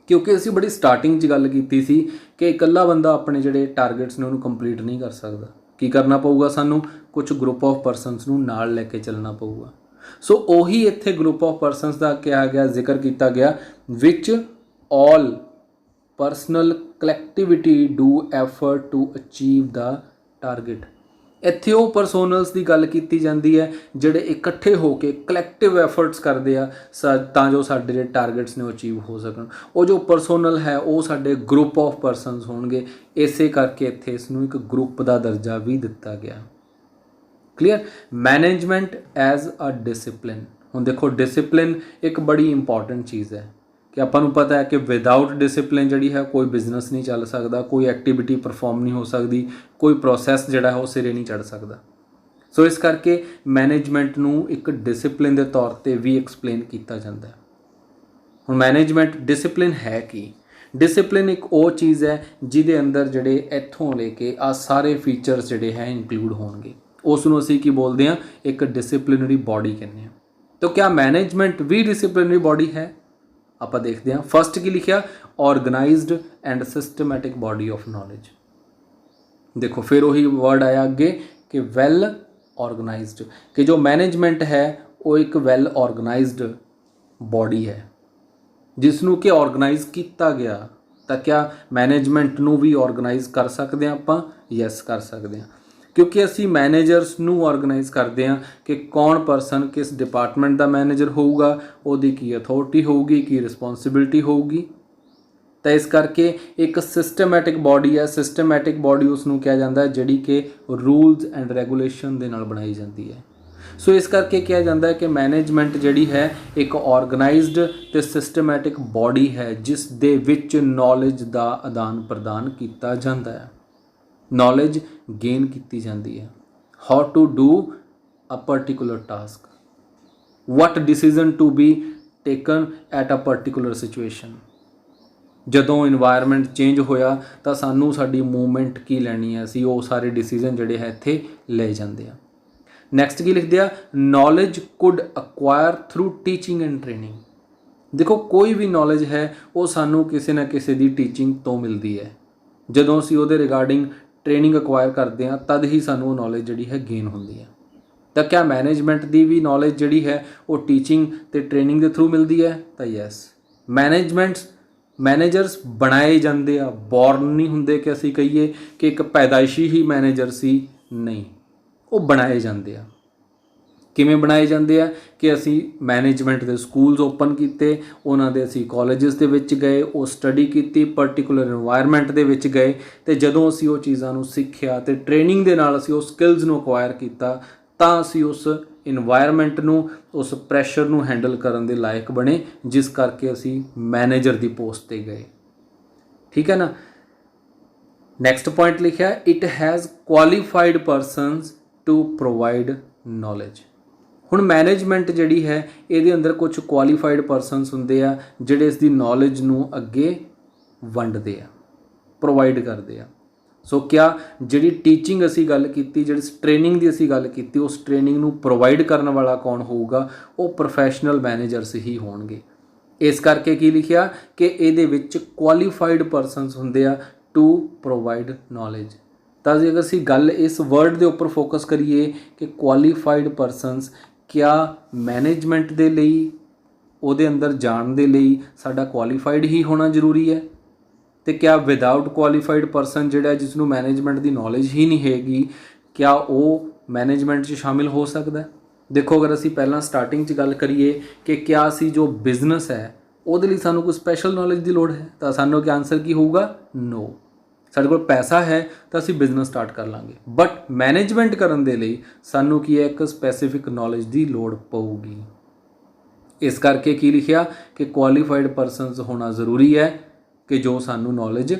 क्योंकि असी बड़ी स्टार्टिंग गल की सी कि इकल्ला बंदा अपने जिहड़े टारगेट्स ने उन्होंने कंप्लीट नहीं कर सकता, की करना पऊगा, सानू कुछ ग्रुप ऑफ परसनस नूं नाल लैके चलना पऊगा। सो उही इत्थे ग्रुप ऑफ परसनस का कहा गया, जिक्र किया गया, which all personnel collectivity do effort to achieve the target. इत्थे वो परसोनल्स की गल की जाती है जिहड़े इकट्ठे होकर कलैक्टिव एफर्ट्स करते हैं तां जो साडे जिहड़े टारगेट्स ने अचीव हो सकन। वो जो परसोनल है वो साडे ग्रुप ऑफ परसनस होणगे, इसे करके इत्थे इसनूं एक ग्रुप का दर्जा भी दिता गया। Clear? Management as a discipline. हुण देखो डिसिपलिन एक बड़ी इंपॉर्टेंट चीज़ है कि आपां नूं पता है कि विदाउट डिसिपलिन जिहड़ी है कोई बिजनेस नहीं चल सकता, कोई एक्टिविटी परफॉर्म नहीं हो सकती, कोई प्रोसैस जिहड़ा है वो सिरे नहीं चढ़ सकता। सो इस करके मैनेजमेंट नूं एक डिसिपलिन के तौर पर भी एक्सप्लेन किया जाता है। हुण मैनेजमेंट डिसिपलिन है कि डिसिपलिन एक वो चीज़ है जिहदे अंदर जिहड़े इत्थों लेके आ सारे फीचर्स जिहड़े है इंक्लूड होणगे, उसनूं असीं की बोलते हैं, एक डिसिपलिनरी बॉडी कहते हैं। तो क्या मैनेजमेंट भी डिसिपलिनरी बॉडी है? आप देखते हैं। फर्स्ट की लिखा, organised and systematic body of knowledge. देखो फिर वही वर्ड आया अगे कि वेल ऑर्गेनाइज्ड, कि जो मैनेजमेंट है ਉਹ ਇੱਕ ਵੈਲ ਆਰਗੇਨਾਈਜ਼ਡ ਬੋਡੀ ਹੈ ਜਿਸ ਨੂੰ ਕਿ ਆਰਗੇਨਾਈਜ਼ ਕੀਤਾ ਗਿਆ। ਤਾਂ ਕਿਆ ਮੈਨੇਜਮੈਂਟ ਨੂੰ ਵੀ ਆਰਗੇਨਾਈਜ਼ ਕਰ ਸਕਦੇ ਹਾਂ ਆਪਾਂ? ਯੈਸ, ਕਰ ਸਕਦੇ ਹਾਂ, ਕਿਉਂਕਿ ਅਸੀਂ ਮੈਨੇਜਰਸ ਨੂੰ ਆਰਗੇਨਾਈਜ਼ ਕਰਦੇ ਹਾਂ ਕਿ ਕੌਣ ਪਰਸਨ ਕਿਸ ਡਿਪਾਰਟਮੈਂਟ ਦਾ ਮੈਨੇਜਰ ਹੋਊਗਾ, ਉਹਦੀ ਕੀ ਅਥਾਰਟੀ ਹੋਊਗੀ, ਕੀ ਰਿਸਪੌਂਸਿਬਿਲਟੀ ਹੋਊਗੀ। ਤਾਂ ਇਸ ਕਰਕੇ ਇੱਕ ਸਿਸਟਮੈਟਿਕ ਬੋਡੀ ਹੈ। ਸਿਸਟਮੈਟਿਕ ਬੋਡੀ ਉਸ ਨੂੰ ਕਿਹਾ ਜਾਂਦਾ ਹੈ ਜਿਹੜੀ ਕਿ ਰੂਲਸ ਐਂਡ ਰੈਗੂਲੇਸ਼ਨ ਦੇ ਨਾਲ ਬਣਾਈ ਜਾਂਦੀ ਹੈ। ਸੋ ਇਸ ਕਰਕੇ ਕਿਹਾ ਜਾਂਦਾ ਹੈ ਕਿ ਮੈਨੇਜਮੈਂਟ ਜਿਹੜੀ ਹੈ ਇੱਕ ਆਰਗੇਨਾਈਜ਼ਡ ਤੇ ਸਿਸਟਮੈਟਿਕ ਬੋਡੀ ਹੈ ਜਿਸ ਦੇ ਵਿੱਚ ਨੌਲੇਜ ਦਾ ਆਦਾਨ ਪ੍ਰਦਾਨ ਕੀਤਾ ਜਾਂਦਾ ਹੈ, ਨੌਲੇਜ ਗੇਨ ਕੀਤੀ ਜਾਂਦੀ ਹੈ। How to do a particular task, what decision to be taken at a particular situation। ਜਦੋਂ ਇਨਵਾਇਰਮੈਂਟ ਚੇਂਜ ਹੋਇਆ ਤਾਂ ਸਾਨੂੰ ਸਾਡੀ ਮੂਵਮੈਂਟ ਕੀ ਲੈਣੀ ਹੈ, ਅਸੀਂ ਉਹ ਸਾਰੇ ਡਿਸੀਜ਼ਨ ਜਿਹੜੇ ਹੈ ਇੱਥੇ ਲਏ ਜਾਂਦੇ ਆ। ਨੈਕਸਟ ਕੀ ਲਿਖਦੇ ਆ, knowledge could acquire through teaching and training. ਦੇਖੋ ਕੋਈ ਵੀ ਨੌਲੇਜ ਹੈ ਉਹ ਸਾਨੂੰ ਕਿਸੇ ਨਾ ਕਿਸੇ ਦੀ ਟੀਚਿੰਗ ਤੋਂ ਮਿਲਦੀ ਹੈ। ਜਦੋਂ ਅਸੀਂ ਉਹਦੇ ਰਿਗਾਰਡਿੰਗ ਟ੍ਰੇਨਿੰਗ ਅਕਵਾਇਰ ਕਰਦੇ ਹਾਂ ਤਦ ਹੀ ਸਾਨੂੰ ਉਹ ਨੌਲੇਜ ਜਿਹੜੀ ਹੈ ਗੇਨ ਹੁੰਦੀ ਹੈ। ਤਾਂ ਕਿਆ ਮੈਨੇਜਮੈਂਟ ਦੀ ਵੀ ਨੌਲੇਜ ਜਿਹੜੀ ਹੈ ਉਹ ਟੀਚਿੰਗ ਤੇ ਟ੍ਰੇਨਿੰਗ ਦੇ ਥਰੂ ਮਿਲਦੀ ਹੈ? ਤਾਂ ਯੈਸ। ਮੈਨੇਜਰਸ ਬਣਾਏ ਜਾਂਦੇ ਆ, ਬੋਰਨ ਨਹੀਂ ਹੁੰਦੇ ਕਿ ਅਸੀਂ ਕਹੀਏ ਕਿ ਇੱਕ ਪੈਦਾਇਸ਼ੀ ਹੀ ਮੈਨੇਜਰ ਸੀ, ਨਹੀਂ, ਉਹ ਬਣਾਏ ਜਾਂਦੇ ਆ। ਕਿਵੇਂ ਬਣਾਏ ਜਾਂਦੇ ਆ ਕਿ ਅਸੀਂ ਮੈਨੇਜਮੈਂਟ ਦੇ ਸਕੂਲਸ ਓਪਨ ਕੀਤੇ, ਉਹਨਾਂ ਦੇ ਅਸੀਂ ਕਾਲਜਸ ਦੇ ਵਿੱਚ ਗਏ, ਉਹ ਸਟੱਡੀ ਕੀਤੀ, ਪਰਟੀਕੂਲਰ ਇਨਵਾਇਰਮੈਂਟ ਦੇ ਵਿੱਚ ਗਏ, ਅਤੇ ਜਦੋਂ ਅਸੀਂ ਉਹ ਚੀਜ਼ਾਂ ਨੂੰ ਸਿੱਖਿਆ ਅਤੇ ਟ੍ਰੇਨਿੰਗ ਦੇ ਨਾਲ ਅਸੀਂ ਉਹ ਸਕਿੱਲਸ ਨੂੰ ਅਕਵਾਇਰ ਕੀਤਾ ਤਾਂ ਅਸੀਂ ਉਸ ਇਨਵਾਇਰਮੈਂਟ ਨੂੰ, ਉਸ ਪ੍ਰੈਸ਼ਰ ਨੂੰ ਹੈਂਡਲ ਕਰਨ ਦੇ ਲਾਇਕ ਬਣੇ, ਜਿਸ ਕਰਕੇ ਅਸੀਂ ਮੈਨੇਜਰ ਦੀ ਪੋਸਟ 'ਤੇ ਗਏ। ਠੀਕ ਹੈ ਨਾ। ਨੈਕਸਟ ਪੁਆਇੰਟ ਲਿਖਿਆ, it has qualified persons to provide knowledge. ਹੁਣ ਮੈਨੇਜਮੈਂਟ ਜਿਹੜੀ ਹੈ ਇਹਦੇ ਅੰਦਰ ਕੁਝ ਕੁਆਲੀਫਾਈਡ ਪਰਸਨਸ ਹੁੰਦੇ ਆ ਜਿਹੜੇ ਇਸ ਦੀ ਨੌਲੇਜ ਨੂੰ ਅੱਗੇ ਵੰਡਦੇ ਆ, ਪ੍ਰੋਵਾਈਡ ਕਰਦੇ ਆ। ਸੋ ਕਿਆ ਜਿਹੜੀ ਟੀਚਿੰਗ ਅਸੀਂ ਗੱਲ ਕੀਤੀ, ਜਿਹੜੀ ਟ੍ਰੇਨਿੰਗ ਦੀ ਅਸੀਂ ਗੱਲ ਕੀਤੀ, ਉਸ ਟ੍ਰੇਨਿੰਗ ਨੂੰ ਪ੍ਰੋਵਾਈਡ ਕਰਨ ਵਾਲਾ ਕੌਣ ਹੋਊਗਾ? ਉਹ ਪ੍ਰੋਫੈਸ਼ਨਲ ਮੈਨੇਜਰਸ ਹੀ ਹੋਣਗੇ। ਇਸ ਕਰਕੇ ਕੀ ਲਿਖਿਆ ਕਿ ਇਹਦੇ ਵਿੱਚ ਕੁਆਲੀਫਾਈਡ ਪਰਸਨਸ ਹੁੰਦੇ ਆ ਟੂ ਪ੍ਰੋਵਾਈਡ ਨੌਲੇਜ। ਤਾਂ ਜੇ ਅਗਰ ਅਸੀਂ ਗੱਲ ਇਸ ਵਰਡ ਦੇ ਉੱਪਰ ਫੋਕਸ ਕਰੀਏ ਕਿ ਕੁਆਲੀਫਾਈਡ ਪਰਸਨਸ, ਕਿਆ ਮੈਨੇਜਮੈਂਟ ਦੇ ਲਈ, ਉਹਦੇ ਅੰਦਰ ਜਾਣ ਦੇ ਲਈ ਸਾਡਾ ਕੁਆਲੀਫਾਈਡ ਹੀ ਹੋਣਾ ਜ਼ਰੂਰੀ ਹੈ? ਅਤੇ ਕਿਆ ਵਿਦਆਊਟ ਕੁਆਲੀਫਾਈਡ ਪਰਸਨ ਜਿਹੜਾ ਜਿਸ ਨੂੰ ਮੈਨੇਜਮੈਂਟ ਦੀ ਨੌਲੇਜ ਹੀ ਨਹੀਂ ਹੈਗੀ, ਕਿਆ ਉਹ ਮੈਨੇਜਮੈਂਟ 'ਚ ਸ਼ਾਮਿਲ ਹੋ ਸਕਦਾ? ਦੇਖੋ ਅਗਰ ਅਸੀਂ ਪਹਿਲਾਂ ਸਟਾਰਟਿੰਗ 'ਚ ਗੱਲ ਕਰੀਏ ਕਿ ਕਿਆ ਅਸੀਂ ਜੋ ਬਿਜ਼ਨਸ ਹੈ ਉਹਦੇ ਲਈ ਸਾਨੂੰ ਕੋਈ ਸਪੈਸ਼ਲ ਨੌਲੇਜ ਦੀ ਲੋੜ ਹੈ, ਤਾਂ ਸਾਨੂੰ ਕਿ ਆਨਸਰ ਕੀ ਹੋਊਗਾ? ਨੋ। ਸਾਡੇ ਕੋਲ ਪੈਸਾ ਹੈ ਤਾਂ ਅਸੀਂ ਬਿਜ਼ਨਸ ਸਟਾਰਟ ਕਰ ਲਾਂਗੇ, ਬਟ ਮੈਨੇਜਮੈਂਟ ਕਰਨ ਦੇ ਲਈ ਸਾਨੂੰ ਕੀ ਹੈ, ਇੱਕ ਸਪੈਸੀਫਿਕ ਨੌਲੇਜ ਦੀ ਲੋੜ ਪਊਗੀ। ਇਸ ਕਰਕੇ ਕੀ ਲਿਖਿਆ ਕਿ ਕੁਆਲੀਫਾਈਡ ਪਰਸਨਸ ਹੋਣਾ ਜ਼ਰੂਰੀ ਹੈ ਕਿ ਜੋ ਸਾਨੂੰ ਨੌਲੇਜ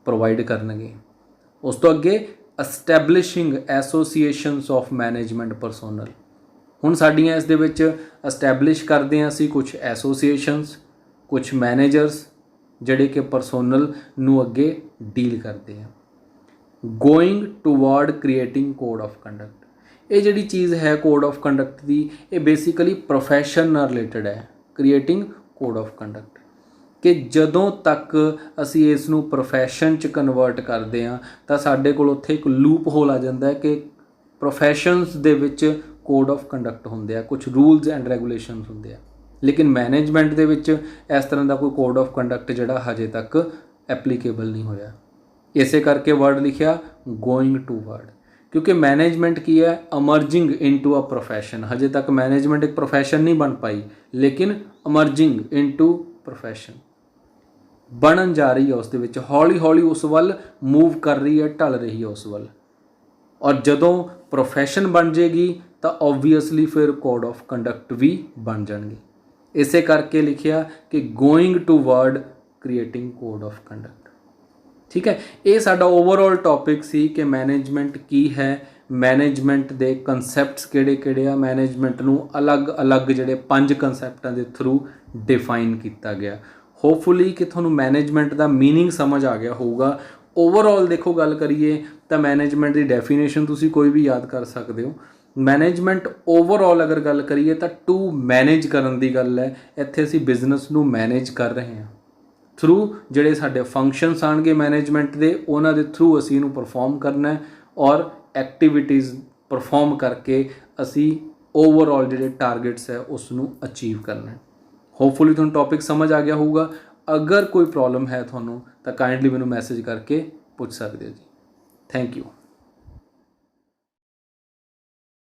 ਪ੍ਰੋਵਾਈਡ ਕਰਨਗੇ। ਉਸ ਤੋਂ ਅੱਗੇ ਐਸਟੈਬਲਿਸ਼ਿੰਗ ਐਸੋਸੀਏਸ਼ਨਸ ਆਫ ਮੈਨੇਜਮੈਂਟ ਪਰਸੋਨਲ। ਹੁਣ ਸਾਡੀਆਂ ਇਸ ਦੇ ਵਿੱਚ ਐਸਟੈਬਲਿਸ਼ ਕਰਦੇ ਹਾਂ ਅਸੀਂ ਕੁਝ ਐਸੋਸੀਏਸ਼ਨਸ, ਕੁਝ ਮੈਨੇਜਰਸ ਜਿਹੜੇ ਕਿ ਪਰਸੋਨਲ ਨੂੰ ਅੱਗੇ ਡੀਲ ਕਰਦੇ ਆ। Going toward creating code of conduct. ਇਹ ਜਿਹੜੀ ਚੀਜ਼ ਹੈ ਕੋਡ ਆਫ ਕੰਡਕਟ ਦੀ, ਇਹ ਬੇਸਿਕਲੀ ਪ੍ਰੋਫੈਸ਼ਨ ਨਾਲ ਰਿਲੇਟਡ ਹੈ। ਕ੍ਰੀਏਟਿੰਗ ਕੋਡ ਆਫ ਕੰਡਕਟ ਕਿ ਜਦੋਂ ਤੱਕ ਅਸੀਂ ਇਸ ਨੂੰ ਪ੍ਰੋਫੈਸ਼ਨ 'ਚ ਕਨਵਰਟ ਕਰਦੇ ਹਾਂ ਤਾਂ ਸਾਡੇ ਕੋਲ ਉੱਥੇ ਇੱਕ ਲੂਪ ਹੋਲ ਆ ਜਾਂਦਾ ਹੈ ਕਿ ਪ੍ਰੋਫੈਸ਼ਨਸ ਦੇ ਵਿੱਚ ਕੋਡ ਆਫ ਕੰਡਕਟ ਹੁੰਦੇ ਆ, ਕੁਝ ਰੂਲਸ ਐਂਡ ਰੈਗੂਲੇਸ਼ਨਸ ਹੁੰਦੇ ਆ, ਲੇਕਿਨ ਮੈਨੇਜਮੈਂਟ ਦੇ ਵਿੱਚ ਇਸ ਤਰ੍ਹਾਂ ਦਾ ਕੋਈ ਕੋਡ ਆਫ ਕੰਡਕਟ ਜਿਹੜਾ ਹਜੇ ਤੱਕ ਐਪਲੀਕੇਬਲ ਨਹੀਂ ਹੋਇਆ। ਇਸੇ ਕਰਕੇ ਵਰਡ ਲਿਖਿਆ ਗੋਇੰਗ ਟੂਵਰਡ, ਕਿਉਂਕਿ ਮੈਨੇਜਮੈਂਟ ਕੀ ਹੈ, ਅਮਰਜਿੰਗ ਇਨਟੂ ਅ ਪ੍ਰੋਫੈਸ਼ਨ। ਹਜੇ ਤੱਕ ਮੈਨੇਜਮੈਂਟ ਇੱਕ ਪ੍ਰੋਫੈਸ਼ਨ ਨਹੀਂ ਬਣ ਪਾਈ, ਲੇਕਿਨ ਅਮਰਜਿੰਗ ਇਨਟੂ ਪ੍ਰੋਫੈਸ਼ਨ ਬਣਨ ਜਾ ਰਹੀ ਹੈ। ਉਸ ਦੇ ਵਿੱਚ ਹੌਲੀ ਹੌਲੀ ਉਸ ਵੱਲ ਮੂਵ ਕਰ ਰਹੀ ਹੈ, ਢਲ ਰਹੀ ਹੈ ਉਸ ਵੱਲ। ਔਰ ਜਦੋਂ ਪ੍ਰੋਫੈਸ਼ਨ ਬਣ ਜੇਗੀ ਤਾਂ ਓਬਵੀਅਸਲੀ ਫਿਰ ਕੋਡ ਆਫ ਕੰਡਕਟ ਵੀ ਬਣ ਜਾਣਗੇ। ਇਸੇ ਕਰਕੇ ਲਿਖਿਆ ਕਿ going toward creating code of conduct. ਠੀਕ ਹੈ, ਇਹ ਸਾਡਾ ਓਵਰਆਲ ਟੌਪਿਕ ਸੀ ਕਿ ਮੈਨੇਜਮੈਂਟ ਕੀ ਹੈ, ਮੈਨੇਜਮੈਂਟ ਦੇ ਕਨਸੈਪਟਸ ਕਿਹੜੇ-ਕਿਹੜੇ ਆ, ਮੈਨੇਜਮੈਂਟ ਨੂੰ ਅਲੱਗ-ਅਲੱਗ ਜਿਹੜੇ 5 ਕਨਸੈਪਟਾਂ ਦੇ ਥਰੂ ਡਿਫਾਈਨ ਕੀਤਾ ਗਿਆ। ਹੋਪਫੁਲੀ ਕਿ ਤੁਹਾਨੂੰ ਮੈਨੇਜਮੈਂਟ ਦਾ ਮੀਨਿੰਗ ਸਮਝ ਆ ਗਿਆ ਹੋਊਗਾ। ਓਵਰਆਲ ਦੇਖੋ ਗੱਲ ਕਰੀਏ ਤਾਂ ਮੈਨੇਜਮੈਂਟ ਦੀ ਡੈਫੀਨੇਸ਼ਨ ਤੁਸੀਂ ਕੋਈ ਵੀ ਯਾਦ ਕਰ ਸਕਦੇ ਹੋ। ਮੈਨੇਜਮੈਂਟ ਓਵਰਆਲ ਅਗਰ ਗੱਲ ਕਰੀਏ ਤਾਂ ਟੂ ਮੈਨੇਜ ਕਰਨ ਦੀ ਗੱਲ ਹੈ। ਇੱਥੇ ਅਸੀਂ ਬਿਜ਼ਨਸ ਨੂੰ ਮੈਨੇਜ ਕਰ ਰਹੇ ਹਾਂ ਥਰੂ ਜਿਹੜੇ ਸਾਡੇ ਫੰਕਸ਼ਨਸ ਆਉਣਗੇ ਮੈਨੇਜਮੈਂਟ ਦੇ, ਉਹਨਾਂ ਦੇ ਥਰੂ ਅਸੀਂ ਇਹਨੂੰ ਪਰਫਾਰਮ ਕਰਨਾ ਹੈ ਔਰ ਐਕਟੀਵਿਟੀਜ਼ ਪਰਫਾਰਮ ਕਰਕੇ ਅਸੀਂ ਓਵਰਆਲ ਜਿਹੜੇ ਟਾਰਗੇਟਸ ਹੈ ਉਸ ਨੂੰ ਅਚੀਵ ਕਰਨਾ ਹੈ। ਹੋਪਫੁਲੀ ਤੁਹਾਨੂੰ ਟੌਪਿਕ ਸਮਝ ਆ ਗਿਆ ਹੋਊਗਾ। ਅਗਰ ਕੋਈ ਪ੍ਰੋਬਲਮ ਹੈ ਤੁਹਾਨੂੰ ਤਾਂ ਕਾਈਂਡਲੀ ਮੈਨੂੰ ਮੈਸੇਜ ਕਰਕੇ ਪੁੱਛ ਸਕਦੇ ਹੋ ਜੀ। Thank you.